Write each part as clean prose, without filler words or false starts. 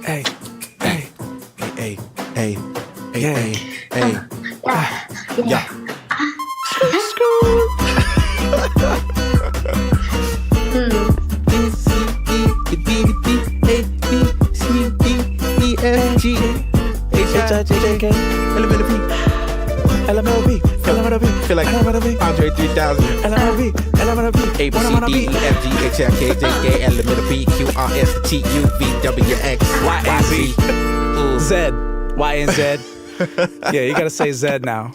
hey, hey, hey, hey, hey, hey, yeah. Feel like Andre 3000. A, B, C, D, E, F, G, H, I, K, J, K, L, M, P, Q, R, S, T, U, V, W, X, Y, and Z. Y and Z. Yeah, you gotta say Z now.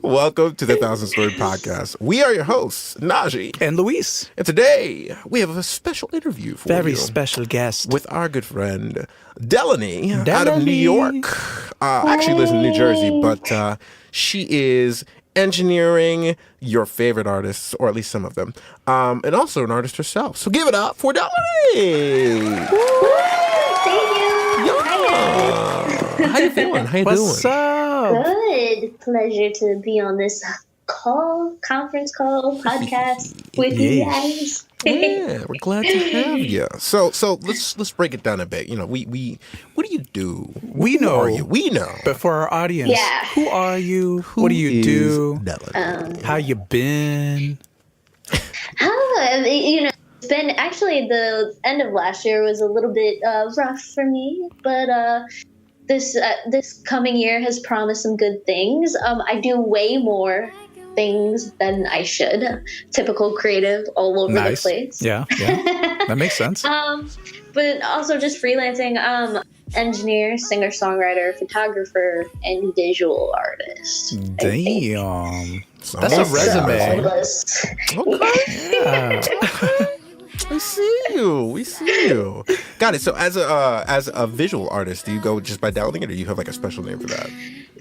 Welcome to the 1,000 Story Podcast. We are your hosts, Najee and Luis. And today we have a special interview for you. Very special guest. With our good friend, Delanie out of New York. Actually lives in New Jersey, but she is engineering your favorite artists, or at least some of them, and also an artist herself. So give it up for Delanie. Thank you. Yeah. How you feeling? How you doing? What's up? Good. Pleasure to be on this conference call, podcast with you guys. Yeah, we're glad to have you. So let's break it down a bit. You know, we what do you do? We know. Who are you? We know. But for our audience, Yeah. Who are you? What do you do? How you been? It's been actually the end of last year was a little bit rough for me, but this coming year has promised some good things. I do way more things than I should. Typical creative all over the place. Yeah. That makes sense. But also just freelancing, engineer, singer, songwriter, photographer, and visual artist. Damn. That's a resume. Okay. Yeah. We see you. Got it. So as a visual artist, do you go just by Delanie, or do you have like a special name for that?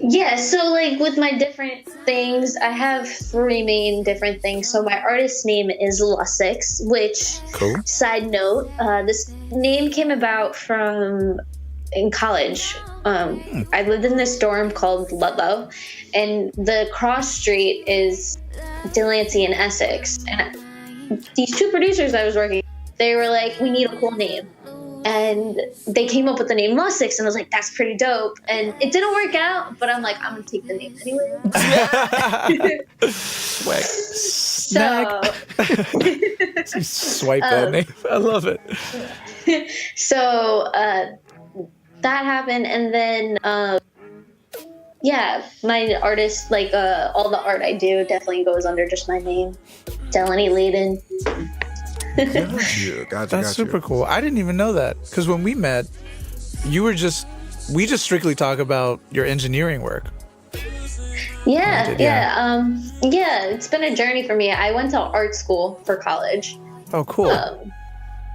Yeah, so like with my different things, I have three main different things. So my artist name is Lussix, which, cool. Side note, this name came about from in college. I lived in this dorm called Ludlow, and the cross street is Delancey and Essex. And these two producers I was working with, they were like, we need a cool name. And they came up with the name Lussix, and I was like, that's pretty dope. And it didn't work out, but I'm like, I'm going to take the name anyway. Swag. So, Swipe that name. I love it. So that happened. And then, my artist, like all the art I do definitely goes under just my name, Delanie Leyden. That's super cool. I didn't even know that, because when we met, we just strictly talk about your engineering work. Yeah. It's been a journey for me. I went to art school for college. Oh, cool.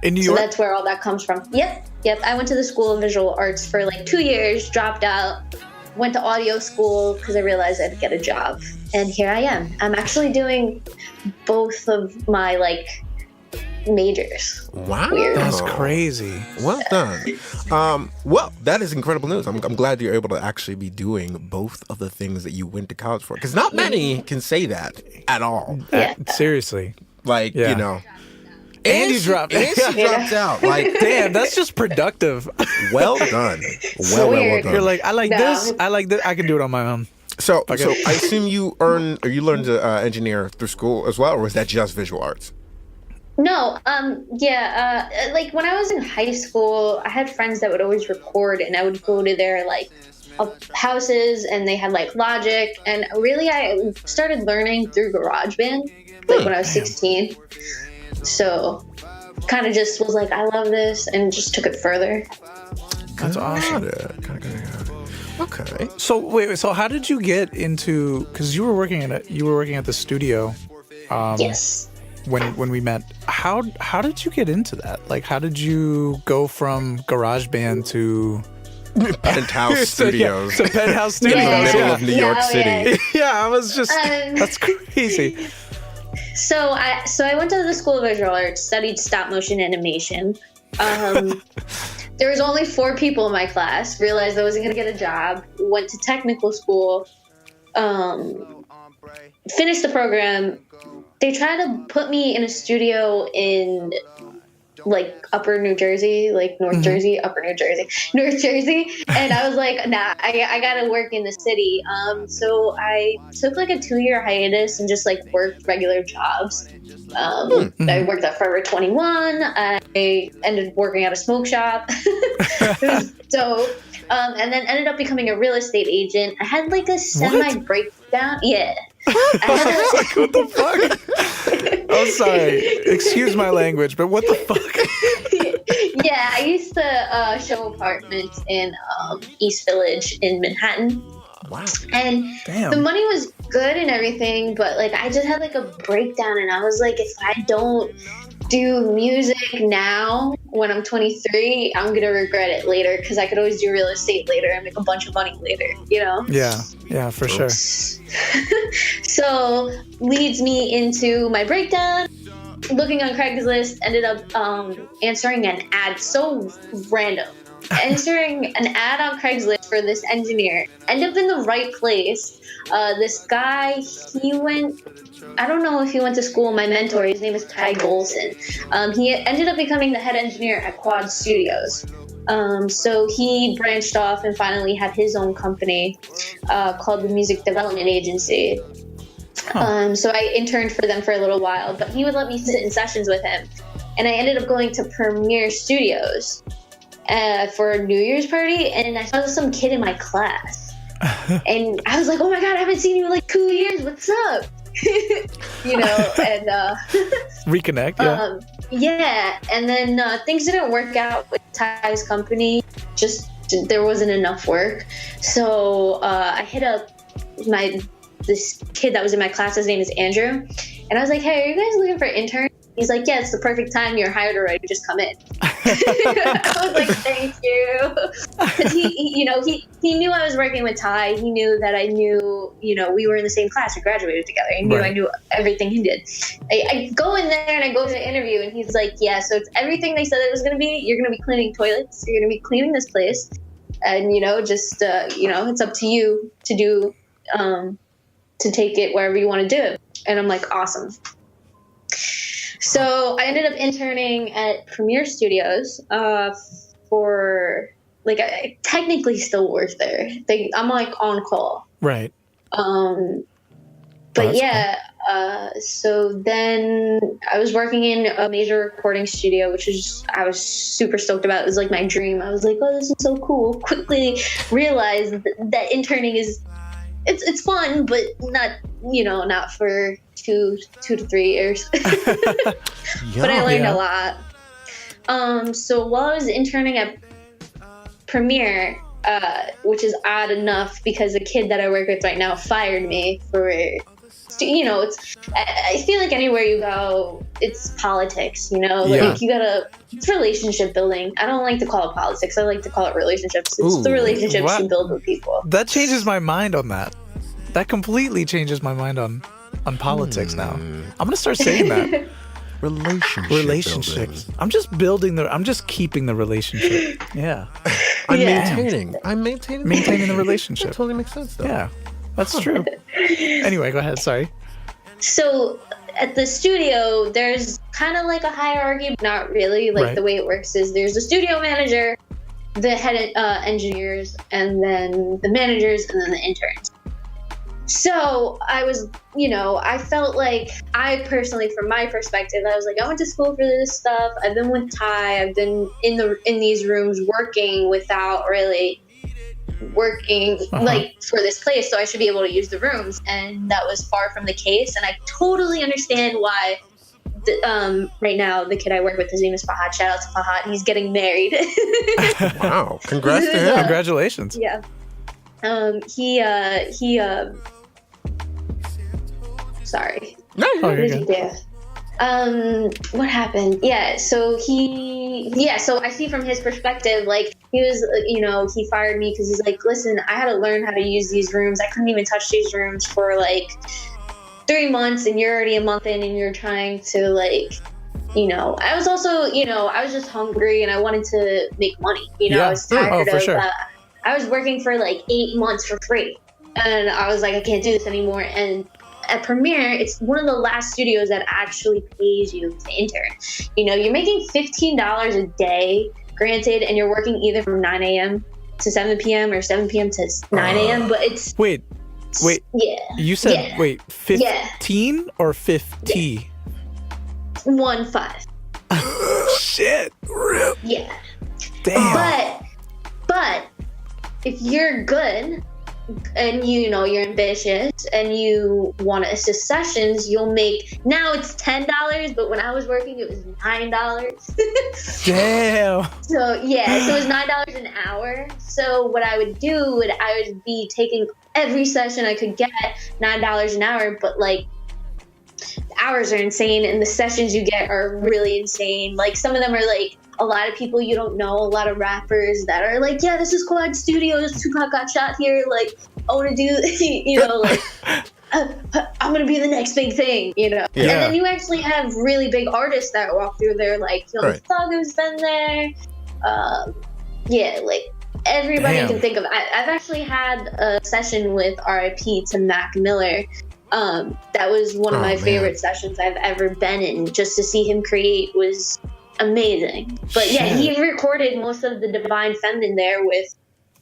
In New York? So that's where all that comes from. Yep. I went to the School of Visual Arts for like 2 years, dropped out, went to audio school because I realized I'd get a job. And here I am. I'm actually doing both of my majors. Wow. Weird. That's crazy. Well done. Well, that is incredible news. I'm glad you're able to actually be doing both of the things that you went to college for, because not many can say that at all. Yeah. Seriously. Like, you know. And you dropped. And she dropped out. Like, damn, that's just productive. Well done. Well done. You're like, I like this. I can do it on my own. So I assume you learned to engineer through school as well, or was that just visual arts? No, like when I was in high school, I had friends that would always record, and I would go to their houses, and they had Logic, and really I started learning through GarageBand when I was 16. So kind of just was like, I love this, and just took it further. That's awesome. Got it. Okay. So wait, so how did you get into? Because you were working at the studio. Yes. When we met, how did you get into that? Like, how did you go from GarageBand to Penthouse Studios? To Penthouse Studios, in the middle of New York City. Yeah, I was just that's crazy. So I went to the School of Visual Arts, studied stop motion animation. There was only 4 people in my class. Realized I wasn't going to get a job. Went to technical school. Finished the program. They tried to put me in a studio in like upper New Jersey, like North Jersey, upper New Jersey, North Jersey. And I was like, nah, I gotta work in the city. So I took like a 2-year hiatus and just like worked regular jobs. I worked at Forever 21. I ended up working at a smoke shop. It was dope. And then ended up becoming a real estate agent. I had like a semi breakdown. Yeah. What the fuck? I'm sorry. Excuse my language, but what the fuck? Yeah, I used to show apartments in East Village in Manhattan. Wow. And Damn. the money was good and everything, but like I just had like a breakdown, and I was like, if I don't do music now when I'm 23, I'm gonna regret it later, because I could always do real estate later and make a bunch of money later, you know? Yeah, for sure. So leads me into my breakdown. Looking on Craigslist, ended up answering an ad, so random. Answering an ad on Craigslist for this engineer. End up in the right place. This guy, I don't know if he went to school. My mentor, his name is Ty Golson. He ended up becoming the head engineer at Quad Studios. So he branched off and finally had his own company called the Music Development Agency. So I interned for them for a little while, but he would let me sit in sessions with him. And I ended up going to Premiere Studios for a New Year's party, and I saw some kid in my class. And I was like, oh my God, I haven't seen you in like 2 years. What's up? You know, and reconnect. Yeah. Yeah. And then things didn't work out with Ty's company. Just there wasn't enough work. So I hit up this kid that was in my class. His name is Andrew. And I was like, hey, are you guys looking for interns? He's like, yeah, it's the perfect time. You're hired already. Just come in. I was like, thank you. Because he knew I was working with Ty. He knew that I knew, we were in the same class. We graduated together. He knew I knew everything he did. I go in there and I go to the interview, and he's like, yeah, so it's everything they said it was going to be. You're going to be cleaning toilets. You're going to be cleaning this place. And, it's up to you to do, to take it wherever you want to do it. And I'm like, awesome. So I ended up interning at Premiere Studios for, like, I technically still work there. I'm like on call. Right. But yeah, so then I was working in a major recording studio, I was super stoked about. It was like my dream. I was like, oh, this is so cool. Quickly realized that interning it's fun, but not for 2 to 3 years. But I learned a lot. So while I was interning at Premiere, which is odd enough because the kid that I work with right now fired me for, I feel like anywhere you go, it's politics, it's relationship building. I don't like to call it politics. I like to call it relationships. It's the relationships you build with people. That changes my mind on that. That completely changes my mind on politics now. I'm going to start saying that. Relationships. Building. I'm just keeping the relationship. Yeah. I'm maintaining the relationship. That totally makes sense, though. Yeah, that's true. Anyway, go ahead. Sorry. So at the studio, there's kind of like a hierarchy, but not really. Like the way it works is there's the studio manager, the head engineers, and then the managers, and then the interns. So I was, I felt like I personally, from my perspective, I was like, I went to school for this stuff. I've been with Ty. I've been in these rooms working without really working like for this place. So I should be able to use the rooms. And that was far from the case. And I totally understand why right now the kid I work with, his name is Fahad. Shout out to Fahad. He's getting married. Wow. Congrats to him. Congratulations. Yeah. Sorry. No, what did he do? What happened? Yeah, so so I see from his perspective, like, he was, he fired me because he's like, listen, I had to learn how to use these rooms. I couldn't even touch these rooms for like 3 months, and you're already a month in, and you're trying to, like, I was also, I was just hungry and I wanted to make money. I was tired of sure. I was working for like 8 months for free, and I was like, I can't do this anymore. And at Premiere, it's one of the last studios that actually pays you to intern. You know, you're making $15 a day, granted, and you're working either from 9 a.m. to 7 p.m. or 7 p.m. to 9 a.m. But it's Wait. Yeah. You said Yeah. 15 or 50? 1-5. Shit. Real. Yeah. Damn. But if you're good and you know you're ambitious and you want to assist sessions, you'll make, now it's $10, but when I was working it was $9. Damn. So it was $9 an hour. So what I would do, I would be taking every session I could get, $9 an hour, but like the hours are insane and the sessions you get are really insane. Like some of them are like a lot of people you don't know, a lot of rappers that are like, yeah, this is Quad Studios, Tupac got shot here, like I want to do, you know, like I'm gonna be the next big thing, you know. Yeah. And then you actually have really big artists that walk through there, like Young Thug's been there. Like everybody you can think of. I've actually had a session with RIP to Mac Miller. That was one of my favorite sessions I've ever been in. Just to see him create was amazing. But yeah, he recorded most of the Divine Feminine there with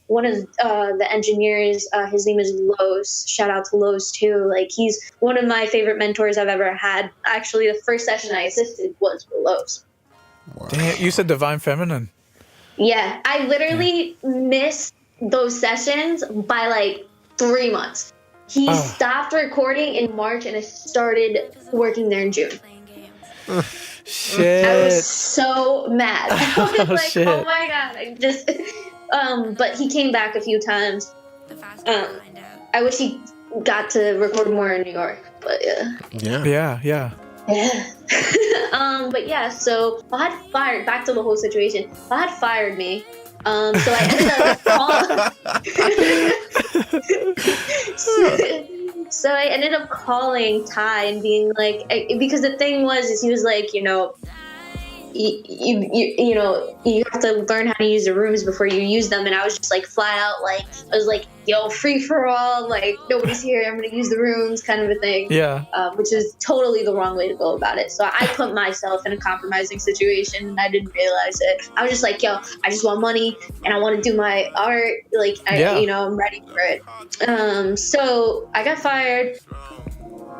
one of the engineers. His name is Los. Shout out to Los too. Like he's one of my favorite mentors I've ever had. Actually, the first session I assisted was with Los. Wow. Damn, you said Divine Feminine. Yeah, I literally missed those sessions by like 3 months. He stopped recording in March and I started working there in June. Shit. I was so mad. I was like, shit. oh my God. I just, but he came back a few times. I wish he got to record more in New York, but Yeah. But yeah, so Fahad fired, back to the whole situation. Fahad fired me. So I ended up calling Ty and being like, because the thing was he was like, you know, you know, you have to learn how to use the rooms before you use them. And I was just like flat out, like, I was like, yo, free for all, like nobody's here, I'm gonna use the rooms, kind of a thing. Yeah. Which is totally the wrong way to go about it. So I put myself in a compromising situation and I didn't realize it. I was just like, yo, I just want money and I want to do my art, like you know, I'm ready for it. So I got fired.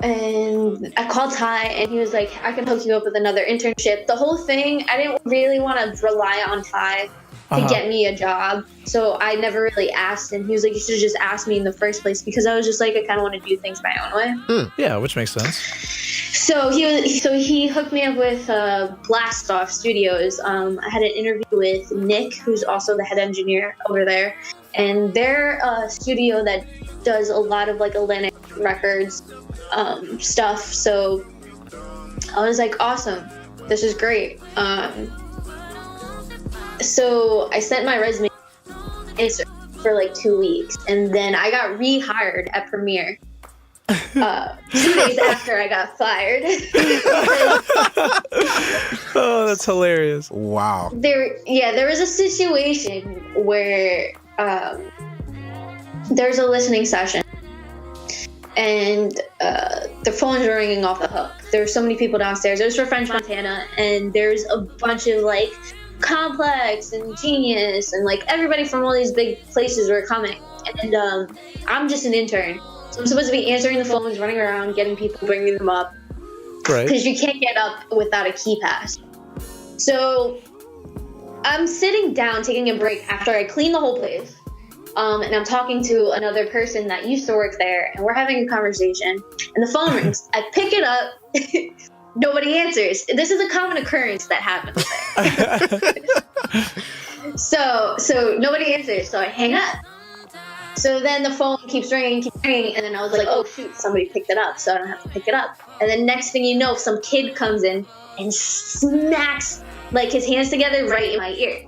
And I called Ty and he was like, I can hook you up with another internship. The whole thing, I didn't really want to rely on Ty to get me a job. So I never really asked him. He was like, you should have just asked me in the first place, because I was just like, I kind of want to do things my own way. Yeah, which makes sense. So he hooked me up with Blast Off Studios. I had an interview with Nick, who's also the head engineer over there. And they're a studio that does a lot of like Atlantic Records stuff. So I was like, awesome, this is great. So I sent my resume for like 2 weeks, and then I got rehired at Premiere 2 days after I got fired. Oh, that's hilarious. Wow. There was a situation where there's a listening session and the phones were ringing off the hook. There were so many people downstairs. It was for French Montana, and there's a bunch of like Complex and Genius and like everybody from all these big places were coming. And I'm just an intern, so I'm supposed to be answering the phones, running around, getting people, bringing them up. Right. Because you can't get up without a key pass. So I'm sitting down, taking a break after I clean the whole place. And I'm talking to another person that used to work there, and we're having a conversation, and the phone rings. I pick it up. Nobody answers. This is a common occurrence that happens there. So nobody answers. So I hang up. So then the phone keeps ringing, and then I was like, oh shoot, somebody picked it up, so I don't have to pick it up. And then next thing you know, some kid comes in and smacks like his hands together right in my ear.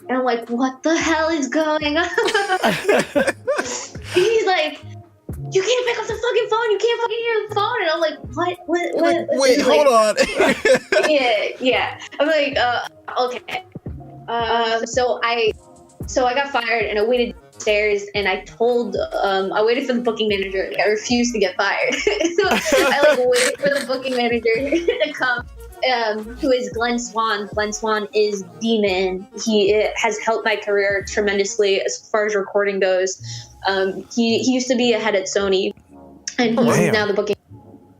And I'm like, what the hell is going on? He's like, you can't pick up the fucking phone. You can't fucking hear the phone. And I'm like, what? Wait, hold on. yeah. I'm like, okay. So I got fired, and I waited upstairs, and I told, I waited for the booking manager. I refused to get fired. So I waited for the booking manager to come. Who is Glenn Swan. Glenn Swan is the man. He has helped my career tremendously as far as recording goes. He used to be a head at Sony, and he's now the booking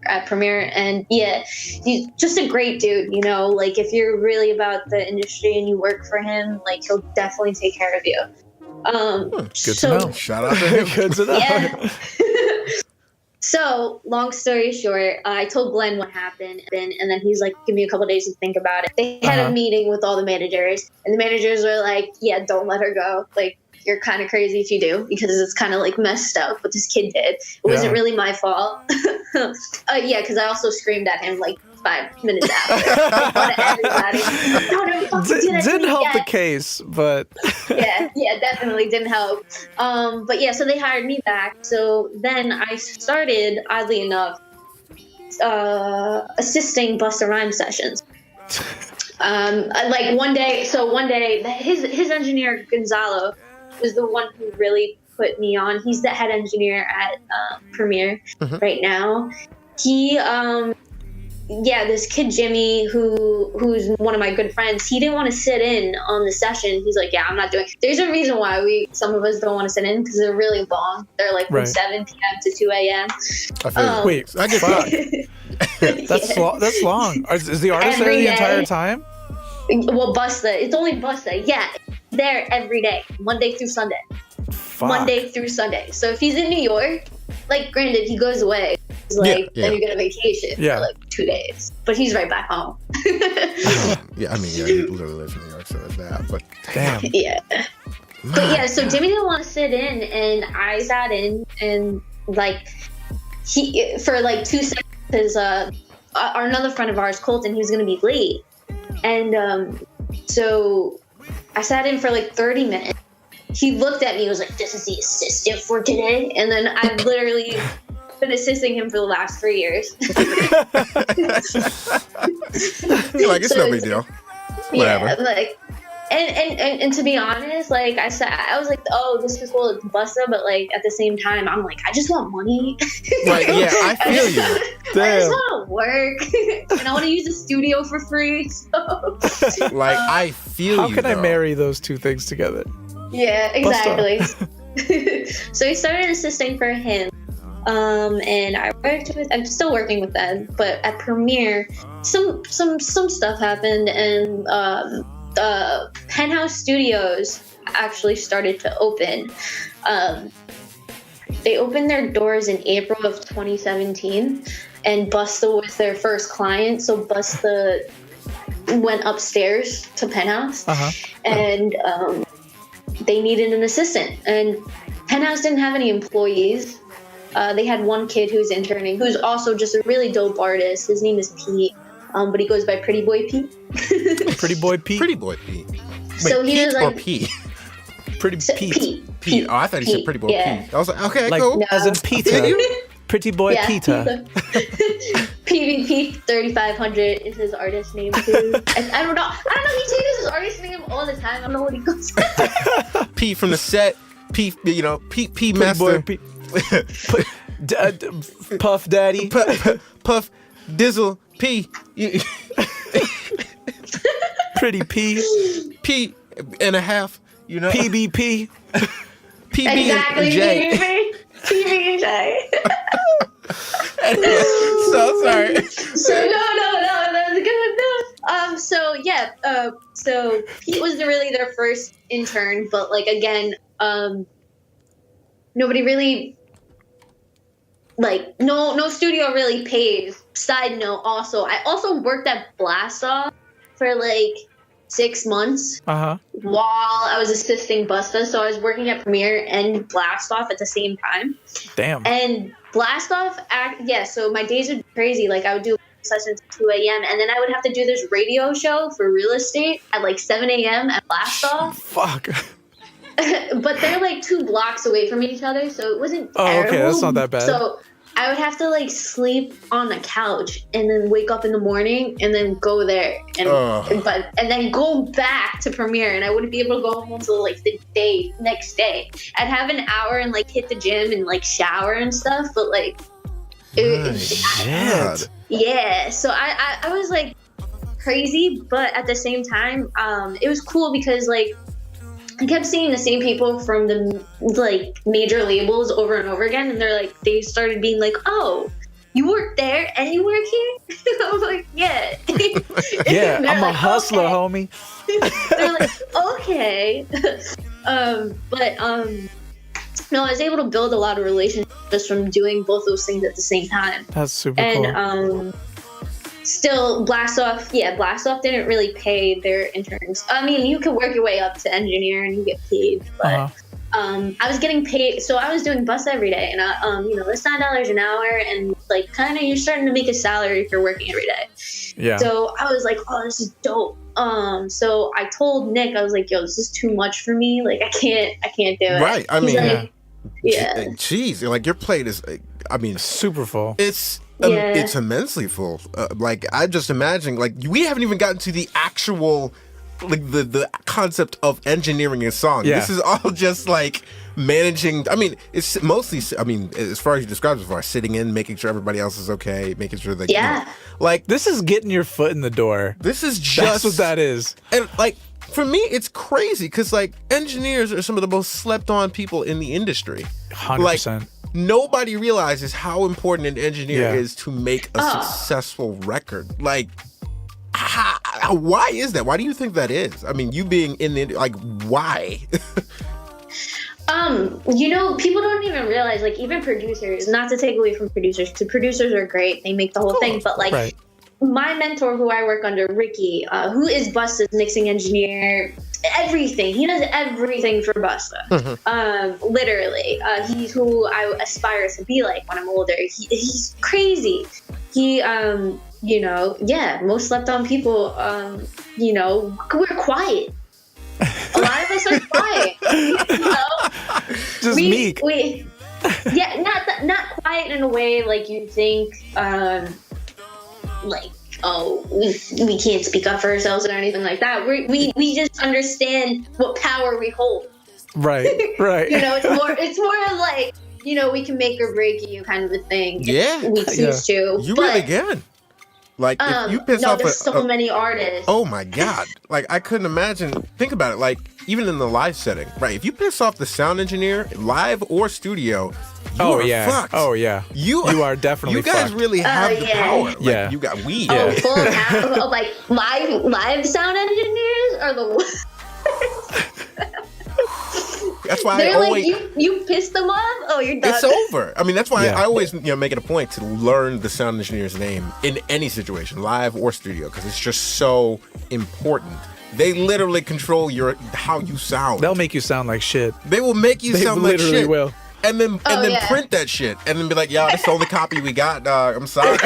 at Premiere. And yeah, he's just a great dude. Like if you're really about the industry and you work for him, like he'll definitely take care of you. Good to know. Shout out to him. Good to know. Yeah. So, long story short, I told Glenn what happened, and then he's like, give me a couple days to think about it. They had a meeting with all the managers, and the managers were like, yeah, don't let her go. Like, you're kind of crazy if you do, because it's kind of like messed up what this kid did. It wasn't really my fault. Yeah, because I also screamed at him like 5 minutes after. Everybody. Didn't help the case, but yeah, definitely didn't help. But yeah, so they hired me back. So then I started, oddly enough, assisting Busta Rhymes sessions. Like one day, his engineer Gonzalo was the one who really put me on. He's the head engineer at Premiere right now. He this kid Jimmy, who's one of my good friends, he didn't want to sit in on the session. He's like, yeah, I'm not doing it. There's a reason why some of us don't want to sit in, because they're really long. They're like from 7 p.m. to 2 a.m. Wait, I get that's long. Is the artist there the entire time? Well, Busta, it's only Busta. Yeah, there every day, Monday through Sunday. Fuck. Monday through Sunday. So if he's in New York, like granted, he goes away. He's like, then you get a vacation for like 2 days. But he's right back home. He literally lives in New York, so it's that. But damn. Yeah. But yeah, so Jimmy didn't want to sit in, and I sat in, and like he for like 2 seconds, because another friend of ours, Colton, he was gonna be late, and so I sat in for like 30 minutes. He looked at me and was like, this is the assistant for today. And then I've literally been assisting him for the last 3 years. You're like, it's no big deal. Whatever. Yeah, like, and to be honest, like I said, I was like, oh, this is cool, it's Busta, but like at the same time, I'm like, I just want money. Right? Yeah, I feel you. Damn. I just want to work, and I want to use the studio for free. So. Like I feel. How can I marry those two things together? Yeah, exactly. So we started assisting for him. And I'm still working with them, but at Premiere, some stuff happened, and Penthouse Studios actually started to open. They opened their doors in April of 2017, and Busta was their first client. So Busta went upstairs to Penthouse, and they needed an assistant, and Penthouse didn't have any employees. They had one kid who's interning, who's also just a really dope artist. His name is Pete, but he goes by Pretty Boy Pete. Pretty Boy Pete? Pretty Boy Pete. Wait, so he Pete was or like... Pete? Pretty Pete. Pete. Oh, I thought he said Pretty Boy Pete. I was like, okay, like, cool. No. As in Peter. Pretty Boy Peter. PvP 3500 is his artist name too. I don't know. He changes his artist name all the time. I don't know what he goes by. Pete from the set. Pete, Pete Pretty Master. Boy Pete. Puff Daddy. Puff Dizzle P. Pretty P. P and a half. PBP. PB Exactly. and J. PB and J. So sorry. So no, that's good. So Pete was really their first intern, but like again, nobody really, like, no studio really pays. Side note, I also worked at Blast Off for like 6 months while I was assisting Busta. So I was working at Premiere and Blast Off at the same time. Damn. And Blast Off, so my days would be crazy. Like I would do sessions at 2 a.m. and then I would have to do this radio show for real estate at like 7 a.m. at Blast Off. Fuck. But they're like 2 blocks away from each other, so it wasn't terrible. Okay, that's not that bad. So I would have to like sleep on the couch and then wake up in the morning and then go there and then go back to premiere, and I wouldn't be able to go home until like the next day. I'd have an hour and like hit the gym and like shower and stuff, but like yeah. So I was like crazy, but at the same time, it was cool because like I kept seeing the same people from the like major labels over and over again, and they started being like, "Oh, you work there and you work here?" I was like, "Yeah, yeah, I'm like, a hustler, okay. homie." They're like, "Okay," no, I was able to build a lot of relationships just from doing both those things at the same time. That's super cool. And still, Blast Off didn't really pay their interns. I mean, you can work your way up to engineer and you get paid, but I was getting paid. So I was doing bus every day, and it's $9 an hour, and like kind of you're starting to make a salary if you're working every day. Yeah. So I was like, oh, this is dope. So I told Nick, I was like, yo, this is too much for me. Like, I can't do it. Right. I mean, like, yeah. Geez, like your plate is, I mean, super full. It's immensely full. Like I just imagine, like we haven't even gotten to the actual, like the concept of engineering a song. Yeah. This is all just like managing. I mean, it's mostly. I mean, as far as you described before, sitting in, making sure everybody else is okay, making sure that like this is getting your foot in the door. This is just that's what that is. And like for me, it's crazy because like engineers are some of the most slept on people in the industry. 100%. Nobody realizes how important an engineer is to make a successful record. Like, why is that? Why do you think that is? I mean, you being in the, like, why? People don't even realize, like, even producers, not to take away from producers, because producers are great. They make the whole thing. But, like, my mentor who I work under, Ricky, who is Busta's mixing engineer, everything. He does everything for Busta. Mm-hmm. Literally. He's who I aspire to be like when I'm older. He's crazy. He, most slept on people, we're quiet. A lot of us are quiet. Just meek. Not quiet in a way like you think, like, oh, we can't speak up for ourselves or anything like that. We just understand what power we hold. Right. It's more like, we can make or break you kind of a thing. Yeah. We choose to. You really can. Like, if you piss off there's so many artists. Oh my God. Like, I couldn't imagine. Think about it. Like, even in the live setting, right? If you piss off the sound engineer, live or studio, you are fucked. Oh yeah. You are definitely fucked. You guys really have the power. Like, yeah. You got weed. Oh, full like live sound engineers are the worst. That's why they're I always you piss them off. Oh, you're done. It's over. I mean, that's why I always make it a point to learn the sound engineer's name in any situation, live or studio, because it's just so important. They literally control how you sound. They'll make you sound like shit. They will make you sound like shit. They literally will. And then print that shit and then be like, "Yo, that's the only copy we got, dog. I'm sorry."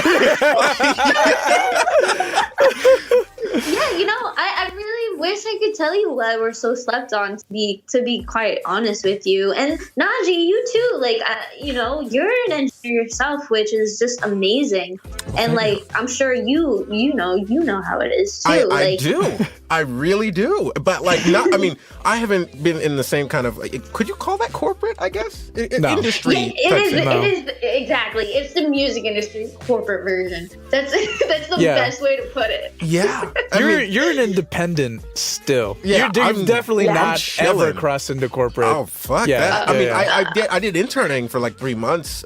Yeah, I really wish I could tell you that we're so slept on, to be quite honest with you. And Najee, you too. Like, you're an engineer yourself, which is just amazing. And like, I'm sure you know how it is too. I do. I really do. But like, not. I mean, I haven't been in the same kind of. Could you call that corporate? I guess no. Industry. Yeah, it is exactly. It's the music industry's corporate version. That's the best way to put it. Yeah. You're an independent still. Yeah, you've definitely not ever crossed into corporate. Oh fuck that! I did interning for like 3 months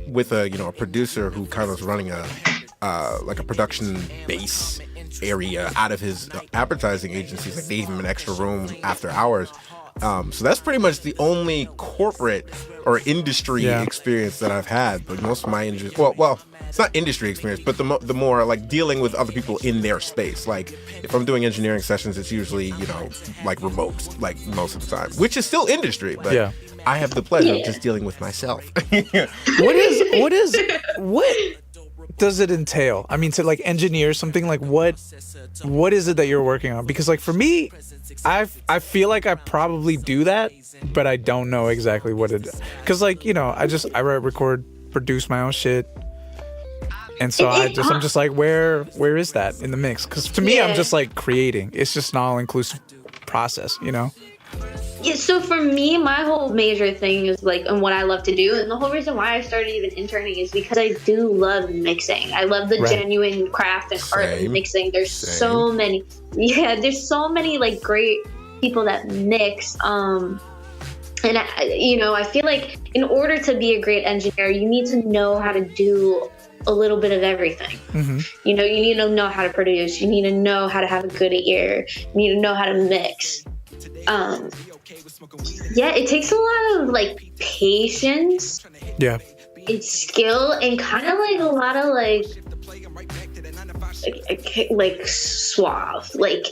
with a producer who kind of was running a production base area out of his advertising agencies. Like they gave him an extra room after hours. So that's pretty much the only corporate or industry experience that I've had. But most of my industry, well, it's not industry experience, but the more like dealing with other people in their space. Like if I'm doing engineering sessions, it's usually like remote, like most of the time, which is still industry. But I have the pleasure of just dealing with myself. What does it entail? I mean, to like engineer something, like what is it that you're working on? Because like for me, I feel like I probably do that, but I don't know exactly what it is. Because like, I record produce my own shit. And so I'm just like, where is that in the mix? Because to me, I'm just like creating. It's just an all-inclusive process, you know? Yeah, so for me, my whole major thing is like, and what I love to do, and the whole reason why I started even interning is because I do love mixing. I love the genuine craft and art of mixing. There's so many, there's so many like great people that mix. And I feel like in order to be a great engineer, you need to know how to do a little bit of everything. Mm-hmm. You know, you need to know how to produce. You need to know how to have a good ear. You need to know how to mix. It takes a lot of like patience. Yeah. It's skill and kind of like a lot of like suave. Like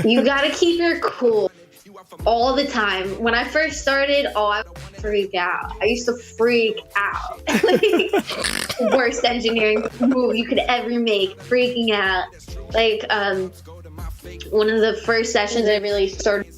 you gotta keep your cool all the time. When I first started, I would freak out. I used to freak out. Worst engineering move you could ever make, freaking out. Like one of the first sessions I really started.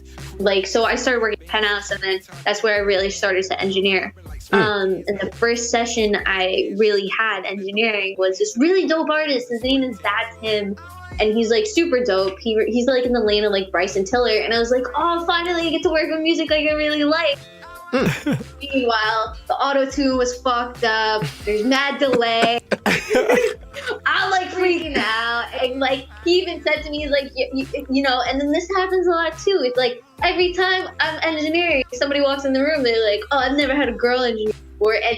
So I started working at Penthouse, and then that's where I really started to engineer. And the first session I really had engineering was this really dope artist. His name is That's Him, and he's like super dope. He's like in the lane of like Bryson Tiller, and I was like, oh, finally I get to work with music like I really like. Meanwhile, the auto-tune was fucked up. There's mad delay. I'm like freaking out, and like he even said to me, he's like, you know, and then this happens a lot too. It's like every time I'm engineering, somebody walks in the room, they're like, oh, I've never had a girl engineer before, and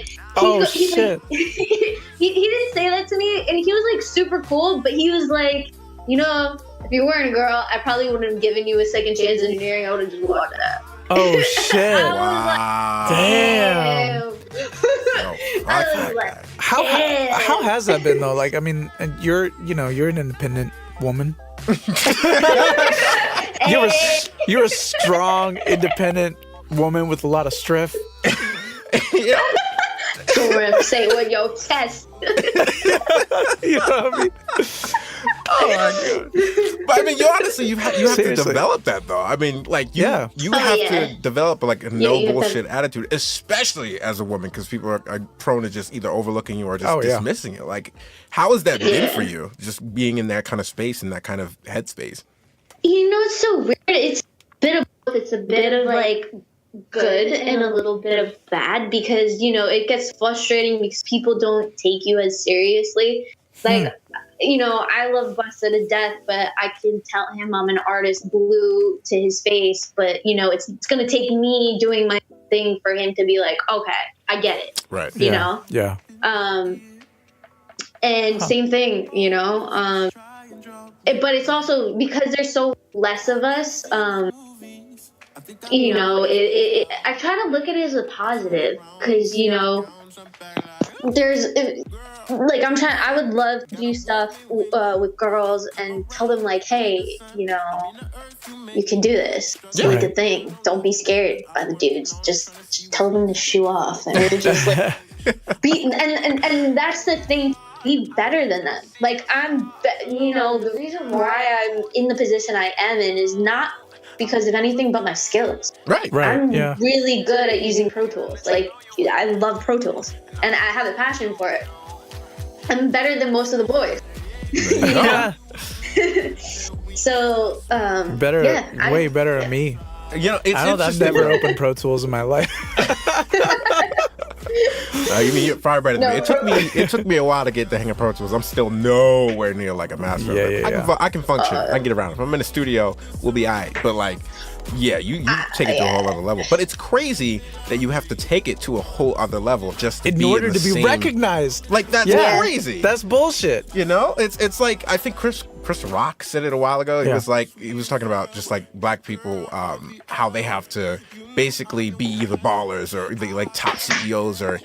shit. he didn't say that to me, and he was like super cool, but he was like, you know, if you weren't a girl, I probably wouldn't have given you a second chance in engineering. I would have just walked out. Oh shit! Wow! Damn! How has that been though? Like, I mean, and you're an independent woman. You're a strong, independent woman with a lot of strength. Yeah. Say it with your chest. You know what I mean? Oh my god! But I mean, you have to develop that though. I mean, like you have to develop like a no bullshit attitude, especially as a woman, because people are prone to just either overlooking you or just dismissing it. Like, how has that been for you? Just being in that kind of space and that kind of headspace. You know, it's so weird. It's a bit of both. It's a bit of like good and a little bit of bad, because you know it gets frustrating because people don't take you as seriously. Like, you know, I love Busta to death, but I can tell him I'm an artist blue to his face. But you know, it's gonna take me doing my thing for him to be like, okay, I get it. Right. You know. Yeah. And same thing, you know. But it's also because there's so less of us. You know, I try to look at it as a positive, because you know, I would love to do stuff with girls and tell them like, hey, you know, you can do this. It's like a thing. Don't be scared by the dudes. Just tell them to shoe off, and we're just like be. And that's the thing. Be better than them. Like you know, the reason why I'm in the position I am in is not because of anything but my skills. Right. I'm really good at using Pro Tools. Like, I love Pro Tools, and I have a passion for it. I'm better than most of the boys. Yeah. So, way better than me. You know, it's I've never opened Pro Tools in my life. You mean you're far better than me. It took me a while to get the hang of Pro Tools. I'm still nowhere near like a master. I can function. I can get around. If I'm in the studio, we'll be all right. But like, you take it to a whole other level. But it's crazy that you have to take it to a whole other level just to in be order in the to be same, recognized. Like, that's crazy. That's bullshit. You know, it's like, I think Chris Rock said it a while ago. He was talking about just like black people, how they have to basically be either ballers or like top CEOs or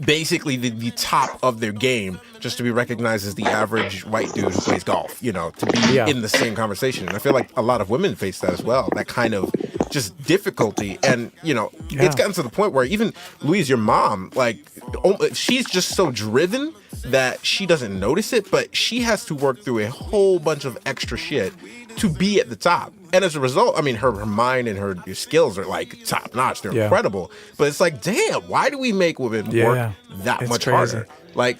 basically the top of their game just to be recognized as the average white dude who plays golf, you know, to be in the same conversation. And I feel like a lot of women face that as well, that kind of just difficulty. And, you know, it's gotten to the point where even Louise, your mom, like, she's just so driven that she doesn't notice it, but she has to work through a whole bunch of extra shit to be at the top. And as a result, I mean, her mind and her skills are like top notch. They're Yeah. incredible. But it's like, damn, why do we make women work that It's much crazy. harder? Like,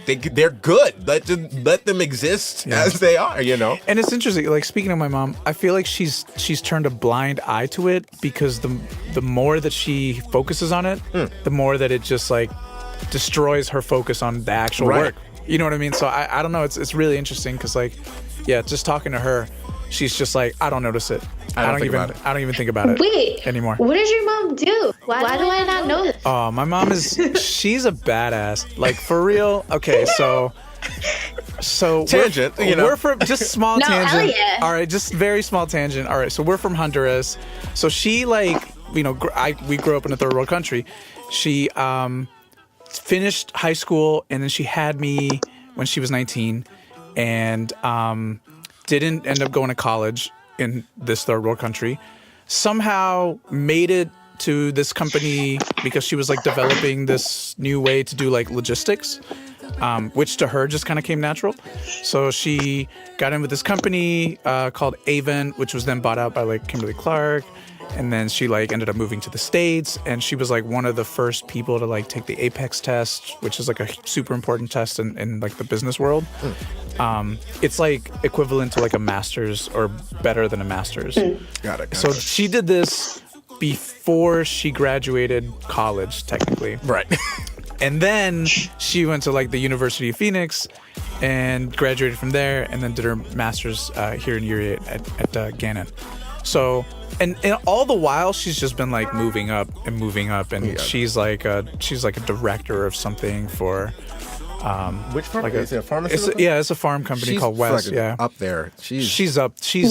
they're good. Let them exist as they are, you know? And it's interesting, like speaking of my mom, I feel like she's turned a blind eye to it because the more that she focuses on it, the more that it just like destroys her focus on the actual Right. work. You know what I mean? So I don't know. It's really interesting because like, yeah, just talking to her, she's just like, I don't notice it. I don't even think about it Wait, anymore. What does your mom do? Why do I not know this? Oh, my mom she's a badass. Like for real. Okay, so Tangent, you know. We're from just small No, hell tangent. yeah. All right, just very small tangent. All right, so we're from Honduras. So she like, you know, we grew up in a third world country. She finished high school and then she had me when she was 19 and didn't end up going to college in this third world country. Somehow made it to this company because she was like developing this new way to do like logistics, which to her just kind of came natural. So she got in with this company called Avent, which was then bought out by like Kimberly Clark. And then she like ended up moving to the States, and she was like one of the first people to like take the Apex test, which is like a super important test in like the business world. It's like equivalent to like a master's or better than a master's. Got it. So she did this before she graduated college, technically. Right. And then she went to like the University of Phoenix and graduated from there, and then did her master's here in Erie at Gannon. So, and all the while she's just been like moving up, and she's like a director of something for. Which farm? Like Is it a pharmaceutical? It's a farm company She's called West. fucking Yeah, up there. She's up. She's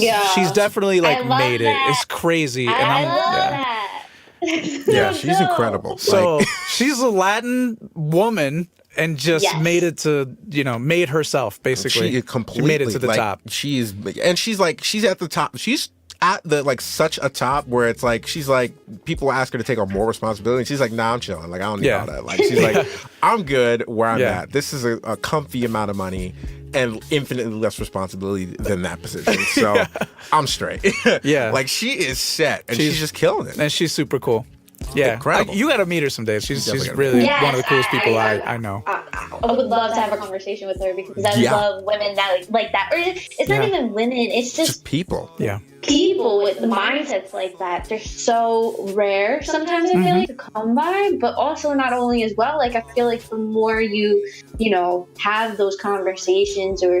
definitely like I love made it. that. It's crazy, and I I'm love yeah. that. yeah, she's incredible. So Like, she's a Latin woman and just Yes. made it to, made herself basically. she completely She made it to the like, top. She's at the top. She's at the like such a top where it's like she's like people ask her to take on more responsibility. And she's like, nah, I'm chilling. Like I don't need all that. Like she's like, I'm good where I'm at. This is a comfy amount of money and infinitely less responsibility than that position. So I'm straight. Yeah. Like she is set and she's just killing it. And she's super cool. Yeah, Incredible. you got to meet her someday. She's Definitely gotta really meet her. one of the coolest Yes, people I- I know. I would love to have a conversation with her because I Yeah. love women that like that. Or it's not even women. It's Just just people. Yeah, people with mindsets like that. They're so rare sometimes, I feel like, to come by, but also not only as well. Like I feel like the more you have those conversations or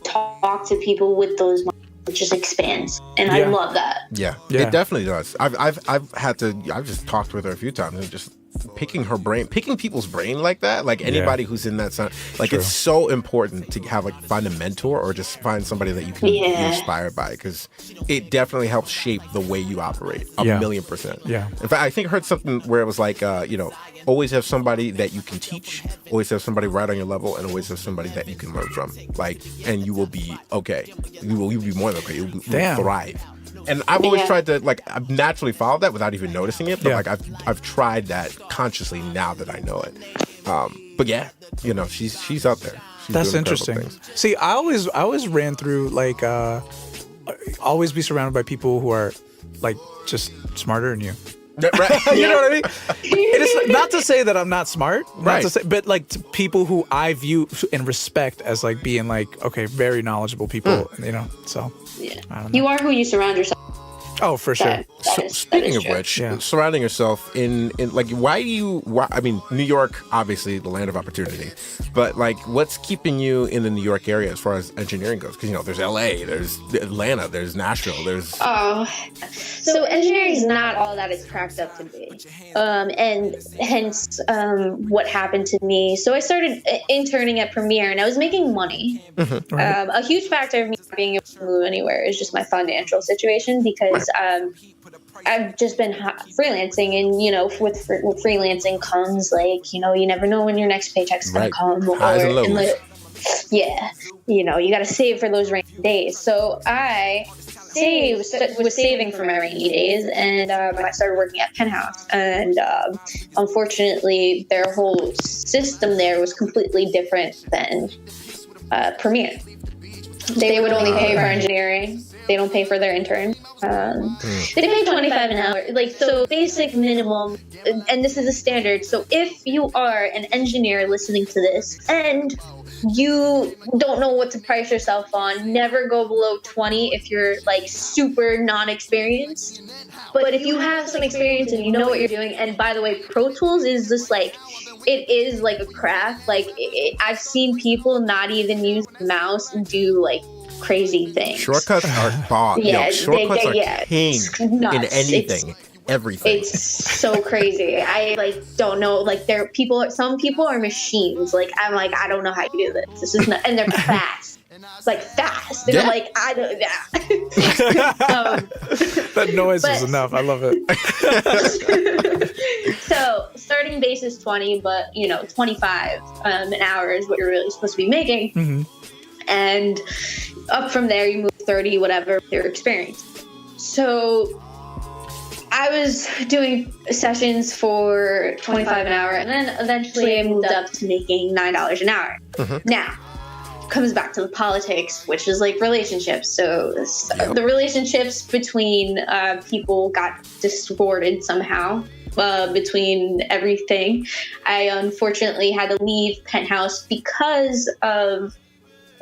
talk to people with those mindsets, it just expands, and I love that. Yeah, Yeah. it definitely does. I've just talked with her a few times and just picking people's brain like that. Like anybody who's in that side, like it's so important to find a mentor or just find somebody that you can be inspired by because it definitely helps shape the way you operate 1,000,000%. Yeah. In fact, I think I heard something where it was like, always have somebody that you can teach, always have somebody right on your level, and always have somebody that you can learn from. Like, and you will be okay. You'll be more than okay. You'll thrive. And I've always tried to I've naturally followed that without even noticing it. But I've tried that consciously now that I know it. But yeah, she's up there. She's that's doing incredible interesting. things. See, I always ran through always be surrounded by people who are like just smarter than you. Right. You know what I mean? It is not to say that I'm not smart, Right. but like to people who I view and respect as like being like very knowledgeable people. So I don't know. You are who you surround yourself. Oh, for sure. Speaking of true. which, surrounding yourself in like, why? I mean, New York, obviously the land of opportunity, but like, what's keeping you in the New York area as far as engineering goes? Because there's LA, there's Atlanta, there's Nashville, there's. So engineering is not all that it's cracked up to be, and hence what happened to me. So I started interning at Premiere, and I was making money. A huge factor of me not being able to move anywhere is just my financial situation because I've just been freelancing, and with freelancing comes you never know when your next paycheck's gonna come. Highs and lows. You got to save for those rainy days. So I was saving for my rainy days, and I started working at Penthouse. And unfortunately, their whole system there was completely different than Premiere. They would only pay for engineering. They don't pay for their interns. They pay $25 an hour, like, so basic minimum, and this is a standard. So if you are an engineer listening to this and you don't know what to price yourself on, never go below 20 if you're like super non-experienced. But if you have some experience and you know what you're doing, and by the way, Pro Tools is just like, it is like a craft. Like I've seen people not even use the mouse and do like crazy things. Shortcuts are bought. Yeah, shortcuts are king nuts. in anything. Everything. It's so crazy. I like don't know. Like some people are machines. Like I'm like, I don't know how you do this. This is not, and they're fast. Like fast. And I'm like, I don't. Yeah. That noise was enough. I love it. So starting base is 20, but 25 an hour is what you're really supposed to be making. Mm-hmm. And up from there, you move 30, whatever your experience. So I was doing sessions for $25 an hour, and then eventually I moved up to making $9 an hour. Mm-hmm. Now, comes back to the politics, which is like relationships. So the relationships between people got distorted somehow between everything. I unfortunately had to leave Penthouse because of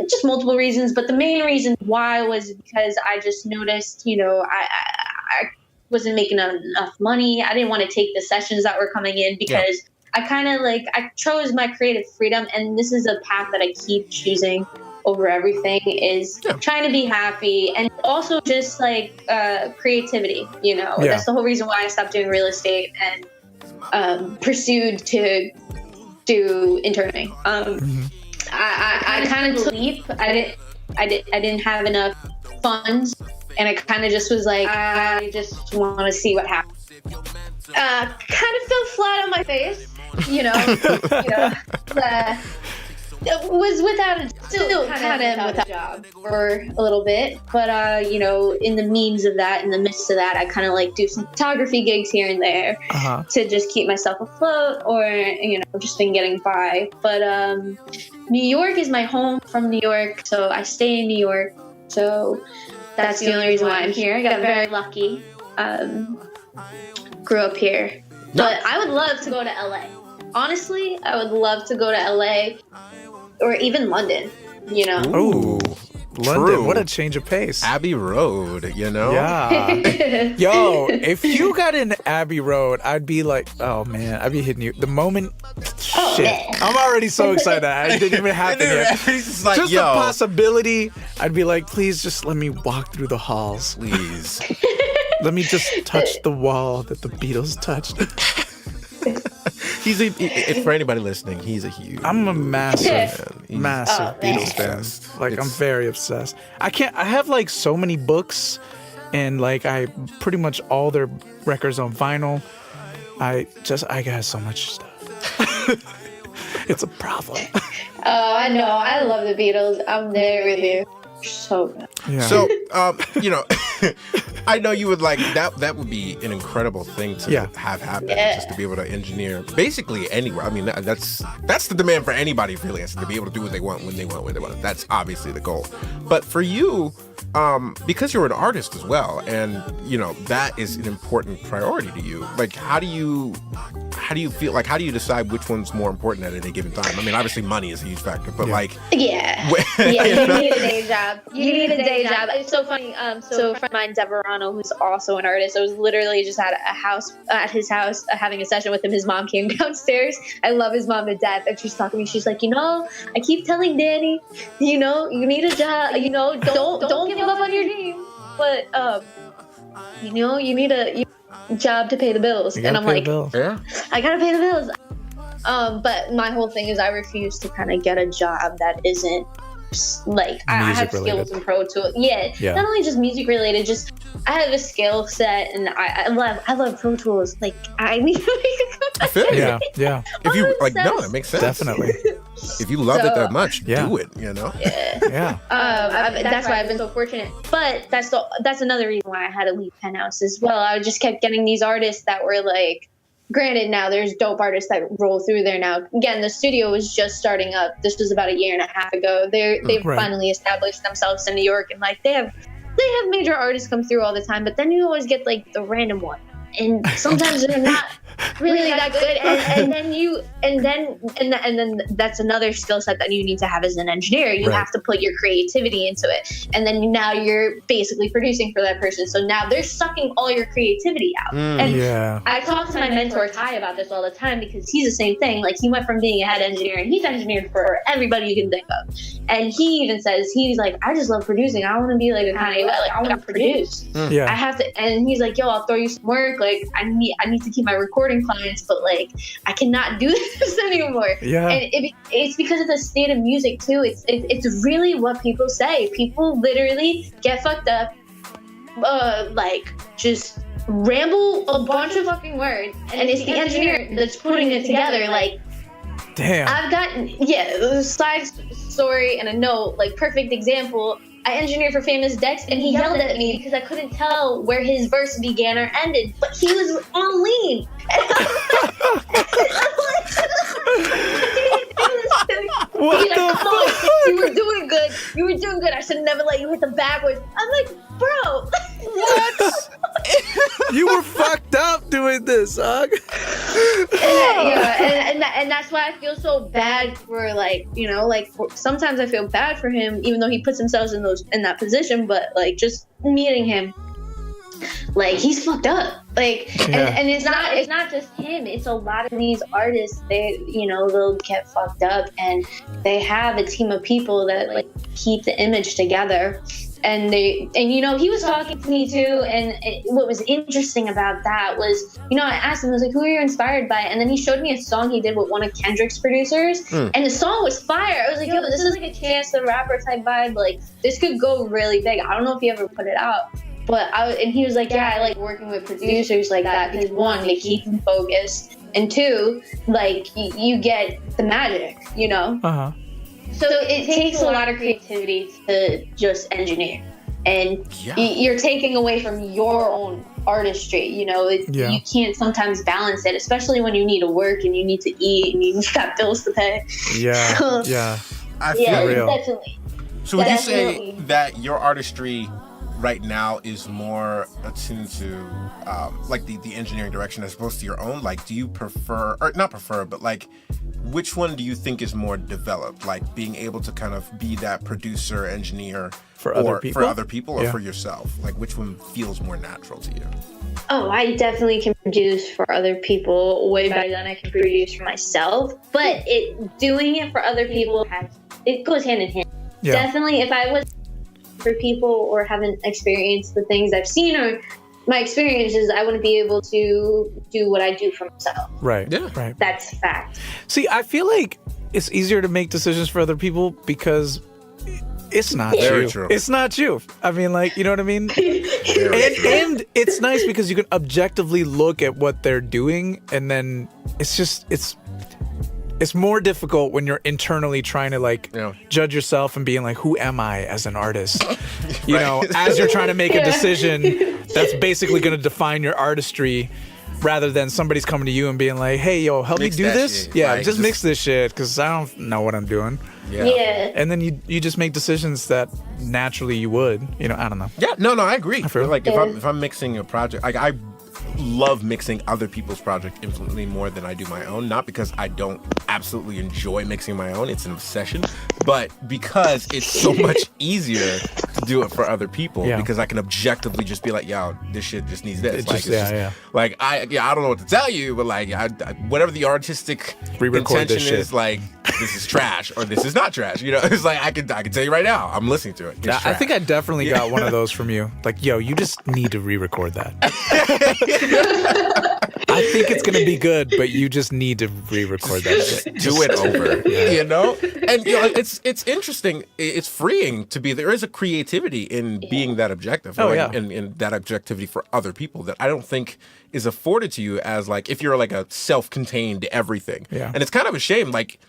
just multiple reasons, but the main reason why was because I just noticed, I wasn't making enough money. I didn't want to take the sessions that were coming in because I kind of I chose my creative freedom, and this is a path that I keep choosing over everything, is trying to be happy, and also just creativity, That's the whole reason why I stopped doing real estate and pursued to do interning. I kind of took a leap. I didn't have enough funds, and I kind of just was like, I just want to see what happens. Kind of fell flat on my face, was still kind of without a job for a little bit, but in the means of that, in the midst of that, I kind of do some photography gigs here and there to just keep myself afloat, or just been getting by. But New York is my home. From New York, so I stay in New York. So that's the only reason why I'm here. I got very lucky. Grew up here, but I would love to go to LA. Honestly, I would love to go to LA. Or even London, Ooh, London! True. What a change of pace. Abbey Road, Yeah. Yo, if you got in Abbey Road, I'd be like, oh man, I'd be hitting you the moment. Shit, man. I'm already so excited. It didn't even happen yet. He's just The possibility. I'd be like, please just let me walk through the halls. Please. Let me just touch the wall that the Beatles touched. If for anybody listening, he's a huge. I'm a massive fan. Beatles fan. I'm very obsessed. I have so many books, and I pretty much all their records on vinyl. I got so much stuff. It's a problem. Oh, I know. I love the Beatles. I'm there with you. So good. Yeah. So, I know you would like that. That would be an incredible thing to have happen, just to be able to engineer basically anywhere. I mean, that's the demand for anybody freelancing, to be able to do what they want when they want, where they want. That's obviously the goal. But for you, because you're an artist as well, and that is an important priority to you. How do you feel? How do you decide which one's more important at any given time? I mean, obviously money is a huge factor, but you need a day job. You need a day job. It's so funny. So a friend of mine, Deverano, who's also an artist, I was literally just at his house having a session with him. His mom came downstairs. I love his mom to death, and she's talking to me. She's like, I keep telling Danny, you need a job. Don't give up on your dream, but you need a job to pay the bills. And I'm like, I gotta pay the bills. But my whole thing is I refuse to kind of get a job that isn't I have skills in Pro Tools. Not only just music related, just I have a skill set, and I love Pro Tools. I need to make I feel you. Yeah. If you that makes sense. Definitely. If you loved it that much, do it. Yeah. That's why I've been so fortunate. But that's another reason why I had to leave Penthouse as well. I just kept getting these artists that were granted, now there's dope artists that roll through there now. Again, the studio was just starting up. This was about a year and a half ago. They've finally established themselves in New York, and they have they have major artists come through all the time, but then you always get like the random one, and sometimes they're not really that good. And then that's another skill set that you need to have as an engineer. You have to put your creativity into it, and then now you're basically producing for that person. So now they're sucking all your creativity out. I talk to my mentor Ty about this all the time because he's the same thing. Like he went from being a head engineer, and he's engineered for everybody you can think of. And he even says he's like, I just love producing. I don't want to be like a Kanye West. Like I want to produce. I have to. And he's like, yo, I'll throw you some work. Like I need to keep my recording clients, but like I cannot do this anymore. And it's because of the state of music too. It's really what people say. People literally get fucked up, like just ramble a bunch of fucking words, and it's the engineer that's putting it together. Like, damn, I've gotten side story and a note, like perfect example. I engineered for Famous Dex, and he yelled at me because I couldn't tell where his verse began or ended, but he was on lean. What the fuck? You were doing good. You were doing good. I should never let you hit the backwards. I'm like, bro. What? You were fucked up doing this, dog. And that's why I feel so bad for sometimes I feel bad for him, even though he puts himself in that position. But like just meeting him, like he's fucked up. Like and it's not just him. It's a lot of these artists. They'll get fucked up, and they have a team of people that like keep the image together. And he was talking to me too, and what was interesting about that was, I asked him, I was like, who are you inspired by? And then he showed me a song he did with one of Kendrick's producers, and the song was fire. I was like, yo, this is like a Chance the Rapper type vibe, like this could go really big. I don't know if he ever put it out, but and he was like, yeah, I like working with producers like that because one, they keep him focused, and two, like you get the magic, So it takes a lot of creativity to just engineer, and you're taking away from your own artistry. You can't sometimes balance it, especially when you need to work and you need to eat and you got bills to pay. I feel real. Definitely. So would you say that your artistry right now is more attuned to like the engineering direction as opposed to your own? Like, do you prefer, or not prefer, but like, which one do you think is more developed? Like being able to kind of be that producer, engineer for other people or for yourself? Like which one feels more natural to you? Oh, I definitely can produce for other people way better than I can produce for myself. But doing it for other people, it goes hand in hand. Definitely, if I was for people or haven't experienced the things I've seen or my experiences, I wouldn't be able to do what I do for myself. Right. Yeah. Right. That's a fact. See, I feel like it's easier to make decisions for other people because it's not you. True. It's not you. I mean, like, you know what I mean? and it's nice because you can objectively look at what they're doing, and then it's more difficult when you're internally trying to judge yourself and being like, who am I as an artist? As you're trying to make a decision that's basically going to define your artistry, rather than somebody's coming to you and being like, hey, yo, help me do this. Shit. Yeah, just mix this shit because I don't know what I'm doing. Yeah. And then you just make decisions that naturally you would. I don't know. Yeah, no, I agree. I feel like if I'm mixing a project, like I love mixing other people's projects infinitely more than I do my own. Not because I don't absolutely enjoy mixing my own, it's an obsession, but because it's so much easier to do it for other people because I can objectively just be like, yo, this shit just needs this. Like I don't know what to tell you, but like whatever the artistic intention is, like this is trash or this is not trash. It's like I can tell you right now, I'm listening to it. I think I definitely got one of those from you. Like, yo, you just need to re-record that. I think it's gonna be good, but you just need to re-record that shit. Do it over, And it's interesting. It's freeing to be. There is a creativity in being that objective, and that objectivity for other people that I don't think is afforded to you as like if you're like a self-contained everything. And it's kind of a shame, like.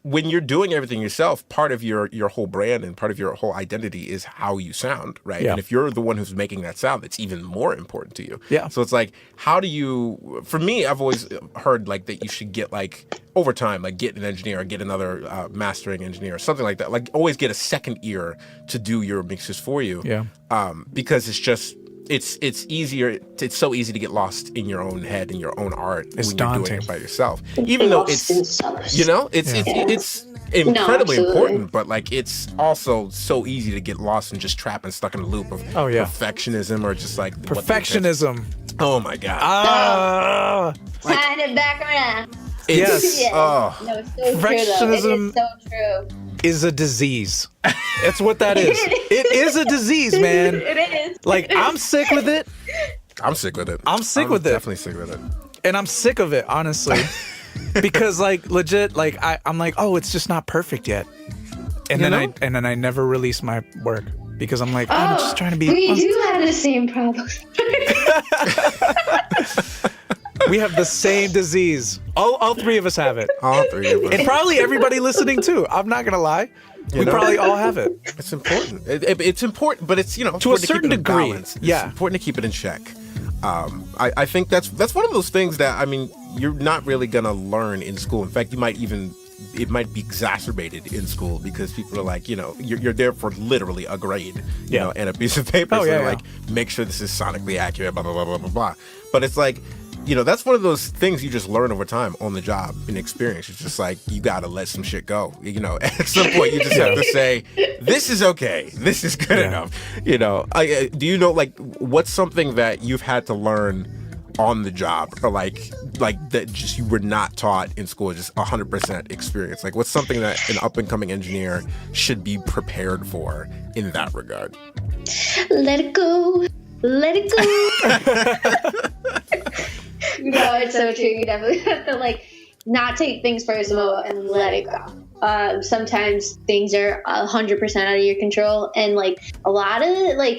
when you're doing everything yourself, part of your whole brand and part of your whole identity is how you sound, right? Yeah. And if you're the one who's making that sound, it's even more important to you. Yeah. So it's like, how do you? For me, I've always heard like that you should get like over time, like get an engineer or get another mastering engineer or something like that. Like always get a second ear to do your mixes for you. Yeah. Because it's just. It's easier. It's so easy to get lost in your own head and your own art It's when daunting. you're doing it by yourself. Even though it's it's incredibly absolutely. important, but like it's also so easy to get lost and just trapped and stuck in a loop of perfectionism or just like Perfectionism. Oh my god. Kind of back around. Yes. No, it's so Perfectionism true, though. It is so true. Is a disease. It's what that is. It is a disease, man. It is. Like, I'm sick with it. I'm sick with it. I'm sick with it. Definitely sick with it. And I'm sick of it, honestly. Because like legit, like I'm like, oh, it's just not perfect yet. And then I never release my work because I'm like, I'm just trying to be. We do have the same problem. We have the same disease. All three of us have it. All three of us. And probably everybody listening too. I'm not gonna lie. We probably all have it. It's important. It's important, but it's to a certain degree. It's important to keep it in check. I think that's one of those things that you're not really gonna learn in school. In fact, it might be exacerbated in school because people are like, you're there for literally a grade, and a piece of paper. Like, make sure this is sonically accurate, blah blah blah blah blah blah. But it's like, that's one of those things you just learn over time on the job in experience. It's just like, you got to let some shit go. At some point you just have to say, this is okay. This is good enough. Do you know, like, what's something that you've had to learn on the job or like that just you were not taught in school, just 100% experience? Like, what's something that an up and coming engineer should be prepared for in that regard? Let it go. Let it go. No, it's so true. You definitely have to not take things personal and let it go. Sometimes things are 100% out of your control, and a lot of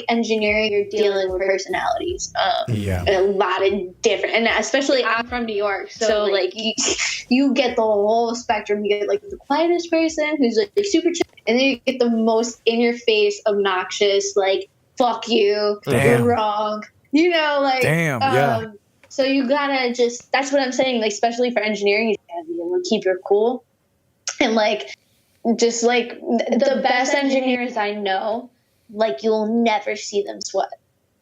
engineering, you're dealing with personalities. And a lot of different, and especially I'm from New York, so you get the whole spectrum. You get the quietest person who's super chill, and then you get the most in your face, obnoxious, fuck you, you're wrong. So you gotta that's what I'm saying, especially for engineering, you gotta be able to keep your cool. And the best engineers I know, you'll never see them sweat.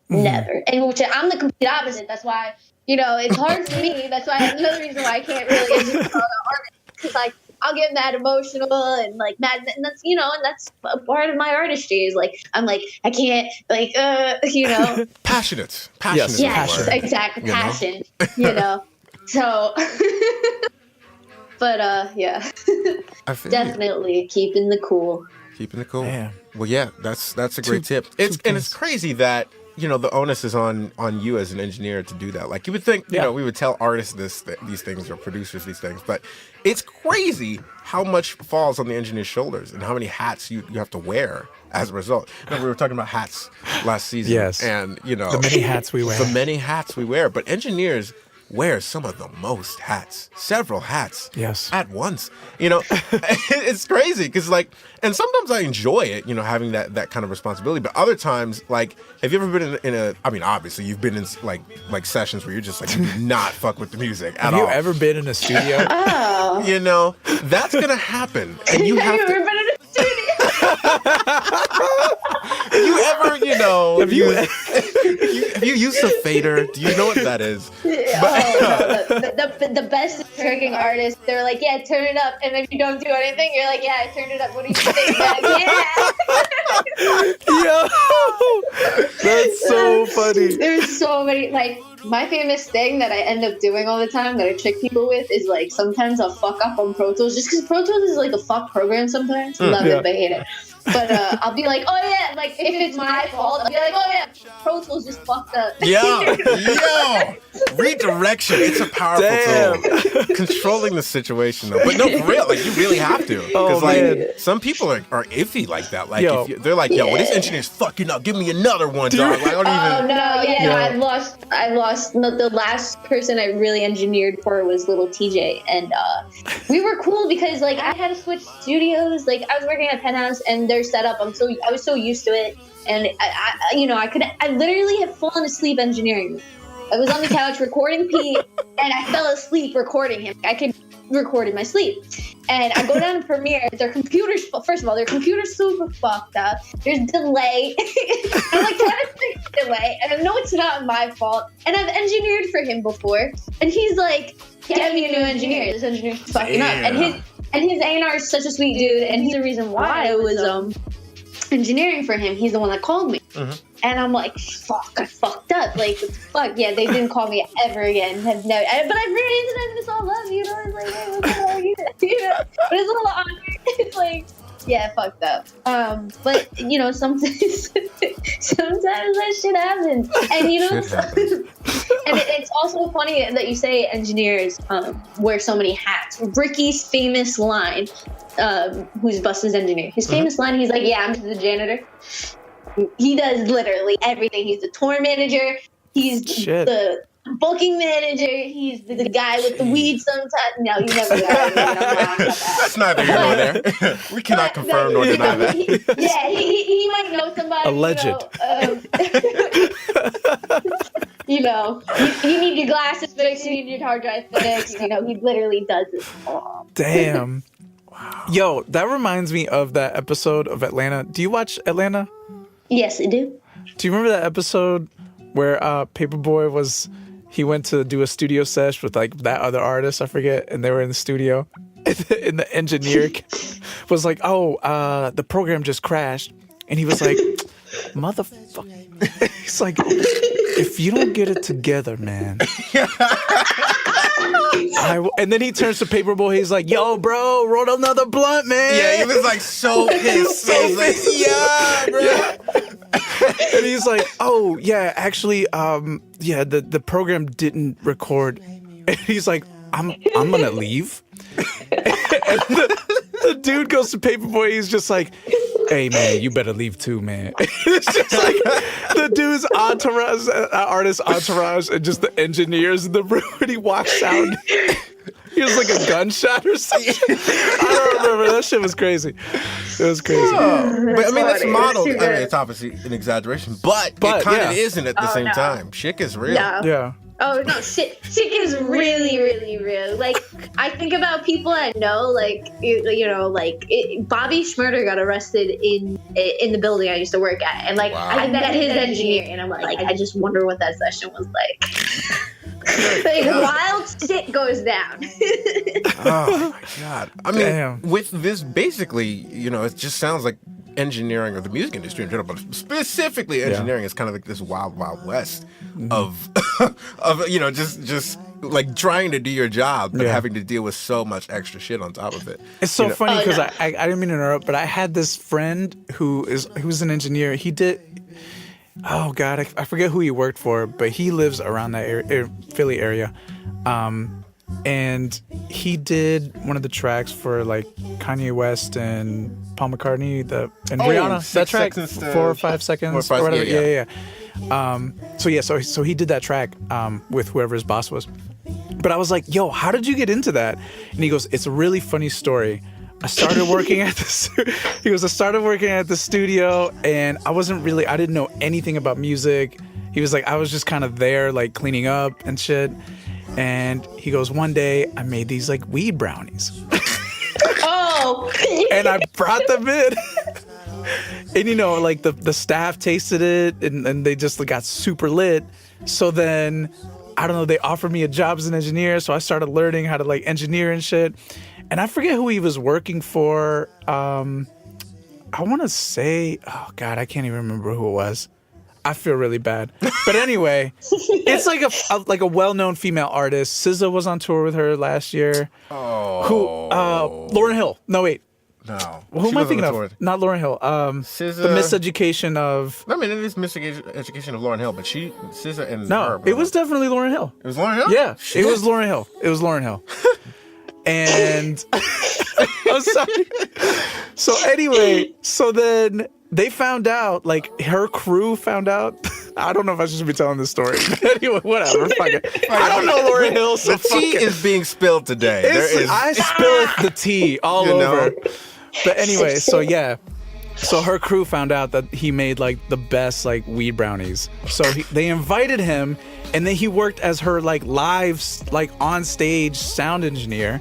Never. And which I'm the complete opposite. That's why, it's hard for me. That's why another reason why I can't really talk about artists. Because I'll get mad emotional and mad, and that's and that's a part of my artistry is I'm I can't passionate. Yes, exactly, passion. So but I feel definitely keeping the cool. Keeping it cool. Yeah. Well, yeah, that's a great tip. It's crazy that the onus is on you as an engineer to do that. You would think, we would tell artists these things or producers these things, but it's crazy how much falls on the engineer's shoulders and how many hats you have to wear as a result. We were talking about hats last season. Yes. And, the many hats we wear. The many hats we wear. But engineers wear some of the most hats, several hats at once. It's crazy because and sometimes I enjoy it, having that kind of responsibility. But other times, have you ever been in a, obviously you've been in sessions where you're just you do not fuck with the music at all. Have you ever been in a studio? That's going to happen. And you have to. Been in a studio? Have you ever, have you used a fader? Do you know what that is? The best tricking artists, they're like, yeah, turn it up. And if you don't do anything, you're like, yeah, I turned it up. What do you think? Yo, that's so funny. There's so many, my famous thing that I end up doing all the time that I trick people with is sometimes I'll fuck up on Pro Tools just because Pro Tools is a fuck program sometimes. Love it, but hate it. But I'll be like, oh yeah, if it's my fault, I'll be like, oh yeah, Pro Tools just fucked up. Yo, redirection. It's a powerful tool. Controlling the situation though, but no, for real, you really have to. Because some people are iffy like that. If they're like, yo, well, this engineer's fucking up. Give me another one, dog. I don't even. I lost the last person I really engineered for was little TJ, and we were cool because like I had to switch studios. Like I was working at Penthouse, and their setup, I was so used to it, and I literally had fallen asleep engineering. I was on the couch recording Pete, and I fell asleep recording him. I could record in my sleep. And I go down to Premiere. Their computer's, first of all, their computer's super fucked up. There's delay. I'm like trying to fix delay. And I know it's not my fault. And I've engineered for him before. And he's like, get me a new engineer. This engineer's fucking up. And his A&R is such a sweet dude. And he's the reason why I was engineering for him. He's the one that called me. Mm-hmm. And I'm like, fuck, I fucked up. Like, fuck, yeah, they didn't call me ever again. Have never, but I've written into them, it's all love, you know? It's like, hey, what's up, you know? But it's a little awkward. It's like, yeah, fucked up. But, you know, sometimes that shit happens. And, you know, and it's also funny that you say engineers wear so many hats. Ricky's famous line, who's Bus's engineer, his famous line, he's like, yeah, I'm just the janitor. He does literally everything. He's the tour manager. He's the booking manager. He's the guy with the weed sometimes. No, you never got it. I'm wrong about that. That's neither here nor there. We cannot confirm nor deny that. He might know somebody. Alleged. You know, you need your glasses fixed. You need your hard drive fixed. You know, he literally does it all. Damn. Wow. Yo, that reminds me of that episode of Atlanta. Do you watch Atlanta? Yes, I do. Do you remember that episode where Paperboy he went to do a studio sesh with like that other artist, I forget, and they were in the studio, and the engineer was like, the program just crashed, and he was like, motherfucker, he's like, if you don't get it together, man. And then he turns to Paperboy. He's like, "Yo, bro, roll another blunt, man." Yeah, he was like so pissed. He was like, "Yeah, bro." Yeah. And he's like, "Oh, yeah, actually, the program didn't record." And he's like, "I'm gonna leave." And the dude goes to Paperboy. He's just like, "Hey, man, you better leave too, man." It's just like the dude's entourage, artist entourage, and just the engineers in the room. And he walks out. He was like a gunshot or something. I don't remember. That shit was crazy. It was crazy. But I mean, that's modeled. I mean, it's obviously an exaggeration, but it kind of isn't at the same time. Shit is real. Yeah. Oh no, shit is really, really real. Like I think about people I know, like you know, like Bobby Schmurder got arrested in the building I used to work at, and like I met his engineer, and I'm like I just wonder what that session was like. Like wild shit goes down. Oh my god! I mean, with this, basically, you know, it just sounds like engineering or the music industry in general, but specifically engineering is kind of like this wild west of you know, just like trying to do your job but having to deal with so much extra shit on top of it. It's so funny because I didn't mean to interrupt, but I had this friend who was an engineer. He did. Oh God, I forget who he worked for, but he lives around that Philly area. And he did one of the tracks for like Kanye West and Paul McCartney, and Rihanna. That track, 4 or 5 seconds, or whatever. Yeah. So he did that track with whoever his boss was. But I was like, "Yo, how did you get into that?" And he goes, "It's a really funny story. I started working at I started working at the studio, and I didn't know anything about music." He was like, "I was just kind of there, like cleaning up and shit." And he goes, "One day I made these like weed brownies." Oh. And I brought them in. And you know, like the staff tasted it, and they just got super lit. So then, I don't know, they offered me a job as an engineer, so I started learning how to like engineer and shit. And I forget who he was working for. I want to say, oh God, I can't even remember who it was. I feel really bad. But anyway, it's like a well-known female artist. SZA was on tour with her last year. Oh. Lauryn Hill. No, wait. No. Who am I thinking of? Not Lauryn Hill. SZA. The Miseducation of... I mean, it is Miseducation of Lauryn Hill, but SZA and No, it was definitely Lauryn Hill. It was Lauryn Hill? Yeah, it was Lauryn Hill. It was Lauryn Hill. And... I'm sorry. So anyway, so then... They found out, like her crew found out I don't know if I should be telling this story. Anyway, whatever. Fuck it. I don't know Lauryn Hill. So The tea is being spilled today. There is. I spilled the tea all over. But anyway, so yeah. So her crew found out that he made like the best like weed brownies. So they invited him, and then he worked as her like live, like on stage sound engineer.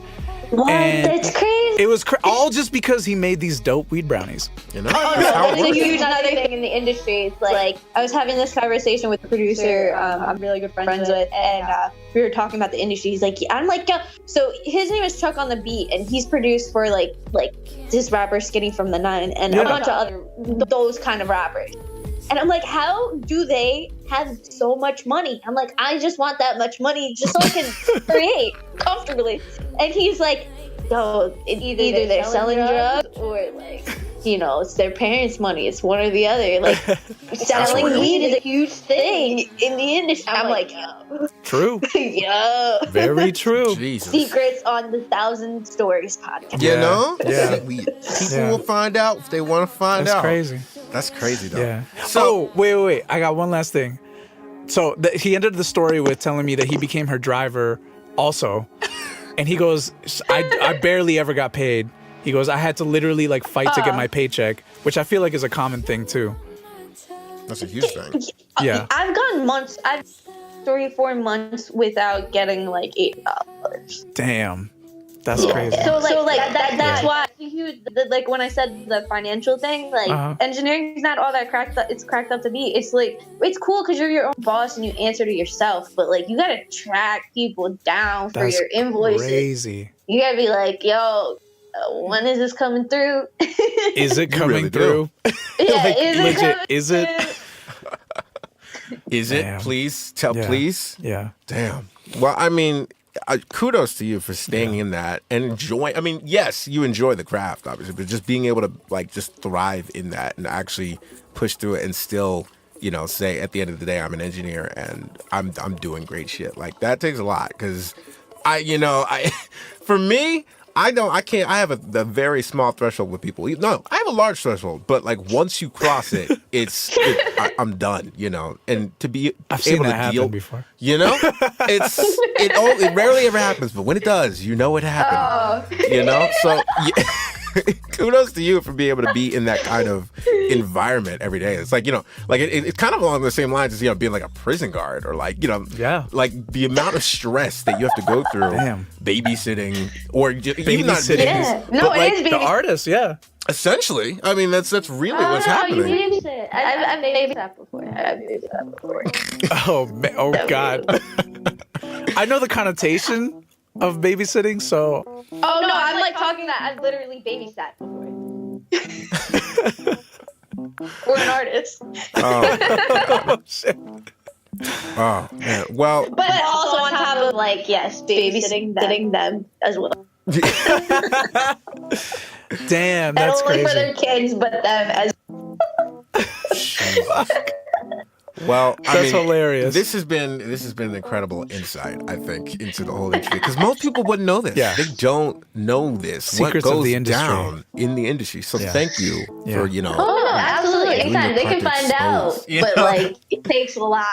What? And That's crazy. it was all just because he made these dope weed brownies. You know, Oh, that's how no, it that's a works. huge another thing in the industry. It's like I was having this conversation with the producer I'm really good friends with, and we were talking about the industry. He's like, I'm like, yo. So his name is Chuck on the Beat, and he's produced for like this rapper Skinny from the Nine and a bunch of other those kind of rappers. And I'm like, how do they have so much money? I'm like, I just want that much money just so I can create comfortably. And he's like, yo, either they're selling drugs or like, you know, it's their parents' money. It's one or the other. Like, selling weed is a huge thing in the industry. I'm like, yo. True. Yo. Very true. Jesus. Secrets on the 1,000 Stories podcast. You know? Yeah. People will find out if they want to find That's out. crazy. That's crazy, though. Yeah. So, wait. I got one last thing. So he ended the story with telling me that he became her driver also. And he goes, I barely ever got paid. He goes, I had to literally like fight to get my paycheck, which I feel like is a common thing too. that's a huge thing. Yeah. I've gone months, 3-4 months without getting like $8. Damn. That's crazy. So that's why like when I said the financial thing, like engineering is not all that it's cracked up to be. It's like it's cool because you're your own boss and you answer to yourself, but like you gotta track people down for your invoices. Crazy. You gotta be like, yo, when is this coming through? Is it coming really through? Yeah, Like, is it legit, coming is it? through? Is Damn. it? Please tell, please. Yeah. Damn. Well, I mean, kudos to you for staying in that and enjoying. I mean, yes, you enjoy the craft, obviously, but just being able to like just thrive in that and actually push through it and still, you know, say at the end of the day, I'm an engineer and I'm doing great shit. Like that takes a lot because for me. I have a very small threshold with people. No, I have a large threshold, but like once you cross it, I'm done, you know. And to be I've seen able that to happen deal, before. you know, it rarely ever happens, but when it does, you know it happened. You know, so kudos to you for being able to be in that kind of environment every day. It's like, you know, like it's kind of along the same lines as, you know, being like a prison guard or like, you know, like the amount of stress that you have to go through babysitting or even not babysitting. Yeah. No, but it like is The artist, yeah. essentially. I mean, that's really what's happening. I've babysat before. Oh man. Oh God. I know the connotation of babysitting, so Oh no, I'm like talking that I've literally babysat before. We're an artist. oh shit. Oh man. Well, But also on top of like, yes, babysitting them as well. Damn, Not that's only for their crazy. kids, but them as well, I That's mean, hilarious. This has been an incredible insight, I think, into the whole industry because most people wouldn't know this. Yeah. They don't know this. Secrets what of goes the industry. down in the industry. So thank you for, you know. Oh no, absolutely. Doing Anytime your they can part to find out. expose. You But know? like it takes a lot.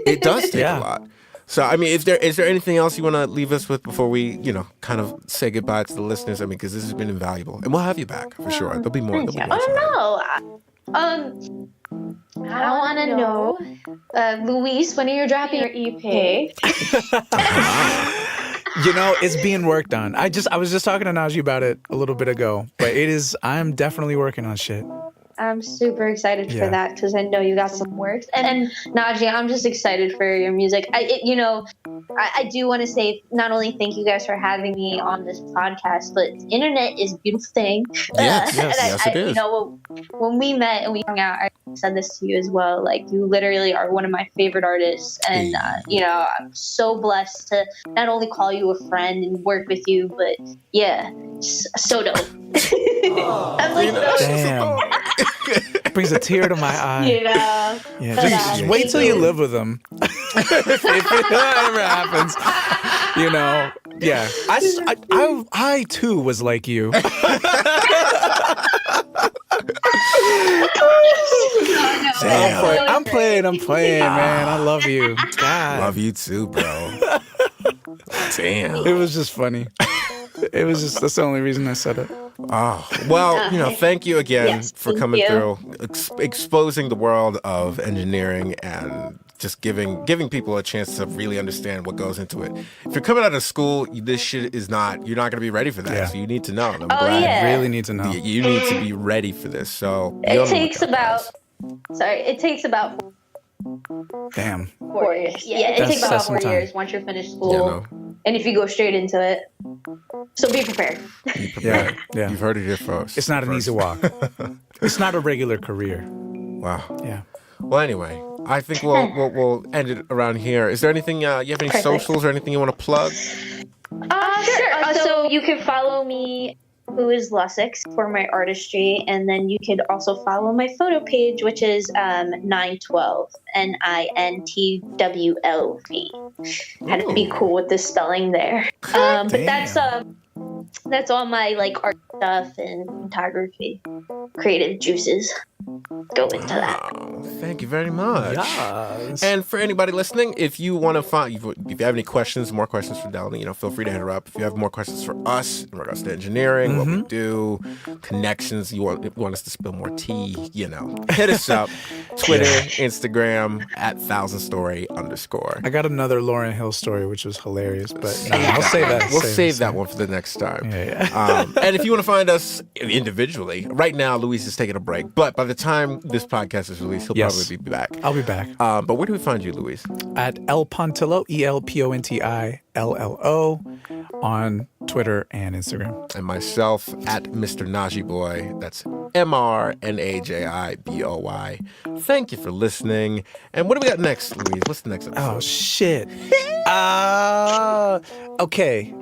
It does take Yeah. a lot. So, I mean, is there anything else you want to leave us with before we, you know, kind of say goodbye to the listeners? I mean, because this has been invaluable, and we'll have you back for sure. There'll be more. Oh no. I want to know, Luis, when are you dropping your EP? You know, it's being worked on. I was just talking to Najee about it a little bit ago, but I'm definitely working on shit. I'm super excited Yeah. for that because I know you got some works. And Najee, I'm just excited for your music. I do want to say not only thank you guys for having me on this podcast, but the internet is a beautiful thing. Yes, And yes, it is. You know, when we met and we hung out, I said this to you as well. Like, you literally are one of my favorite artists. And, you know, I'm so blessed to not only call you a friend and work with you, but yeah, so dope. I'm like, Damn. Brings a tear to my eye. you know. Yeah, just wait till you live with them. if it ever happens, you know. Yeah, I too was like you. I'm playing I'm playing, man. I love you. God. Love you too, bro. Damn. It was just funny. It was just, that's the only reason I said it. Oh, well, thank you again Yes, for thank coming you. through, exposing the world of engineering and just giving people a chance to really understand what goes into it. If you're coming out of school, this shit is not, you're not going to be ready for that. Yeah. So you need to know. And I'm Oh, glad yeah. I really need to know. you need to be ready for this. So be on It the takes lookout, about, guys. it takes about Damn. 4 years. Yeah, it That's takes about some 4 time. years once you're finished school. no. And if you go straight into it. So be prepared. Be prepared. Yeah. You've heard it here first. It's not an easy walk. It's not a regular career. Wow. Yeah. Well, anyway, I think we'll end it around here. Is there anything, you have any Perfect. socials or anything you want to plug? Sure. So you can follow me, who is Lusix, for my artistry, and then you could also follow my photo page, which is 912 NINTWLV. Had to be cool with the spelling there. But that's all my like art stuff and photography, creative juices go into that. Wow, thank you very much. Yes. And for anybody listening, if you want to find, if you have any questions, more questions for Delanie, feel free to hit her up. If you have more questions for us in regards to engineering, what we do, connections, you want us to spill more tea, hit us up. Twitter, Instagram @1000story_. I got another Lauryn Hill story, which was hilarious, but I'll save that. We'll save that one for the next time. Yeah. And if you want to find us individually, right now Luis is taking a break, but by the time this podcast is released, he'll Yes. probably be back. I'll be back. But where do we find you, Luis? At El Pontillo, ELPONTILLO, on Twitter and Instagram. And myself at Mr. Naji Boy. That's MRNAJIBOY. Thank you for listening. And what do we got next, Luis? What's the next episode? Oh, shit. Okay.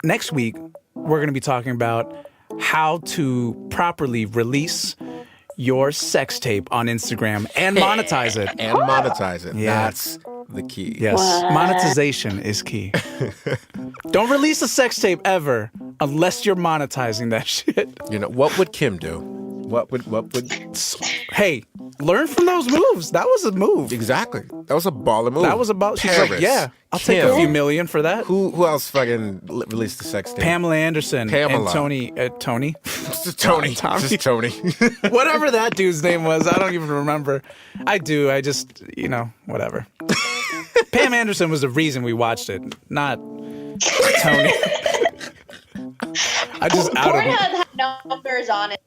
Next week, we're going to be talking about how to properly release your sex tape on Instagram and monetize it. And monetize it. Yeah. That's the key. Yes. Monetization is key. Don't release a sex tape ever unless you're monetizing that shit. What would Kim do? What would Hey, learn from those moves. That was a move. exactly? That was a baller move. That was about. She's Paris, like, yeah, I'll take a Kim. few million for that. Who else fucking released the sex tape? Pamela Anderson Pamela. and Tony. Tony. Just Tony. Whatever that dude's name was, I don't even remember. I do. I just, whatever. Pam Anderson was the reason we watched it, not Tony. I just outed him. Pornhub had numbers on it.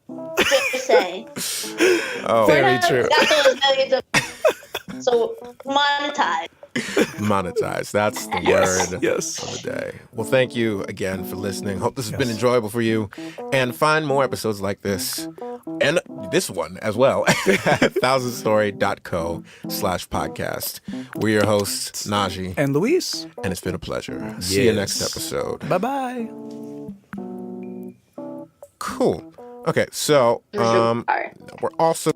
Just saying. Oh, Very true. Got those millions of. So monetize. monetize. That's the Yes, word yes. of the day. Well, thank you again for listening. Hope this has been enjoyable for you. And find more episodes like this and this one as well at 1000story.co/podcast. We're your hosts, Naji, And Luis. and it's been a pleasure. See you next Yes. episode. Bye-bye. Cool. Okay, so All right. we're also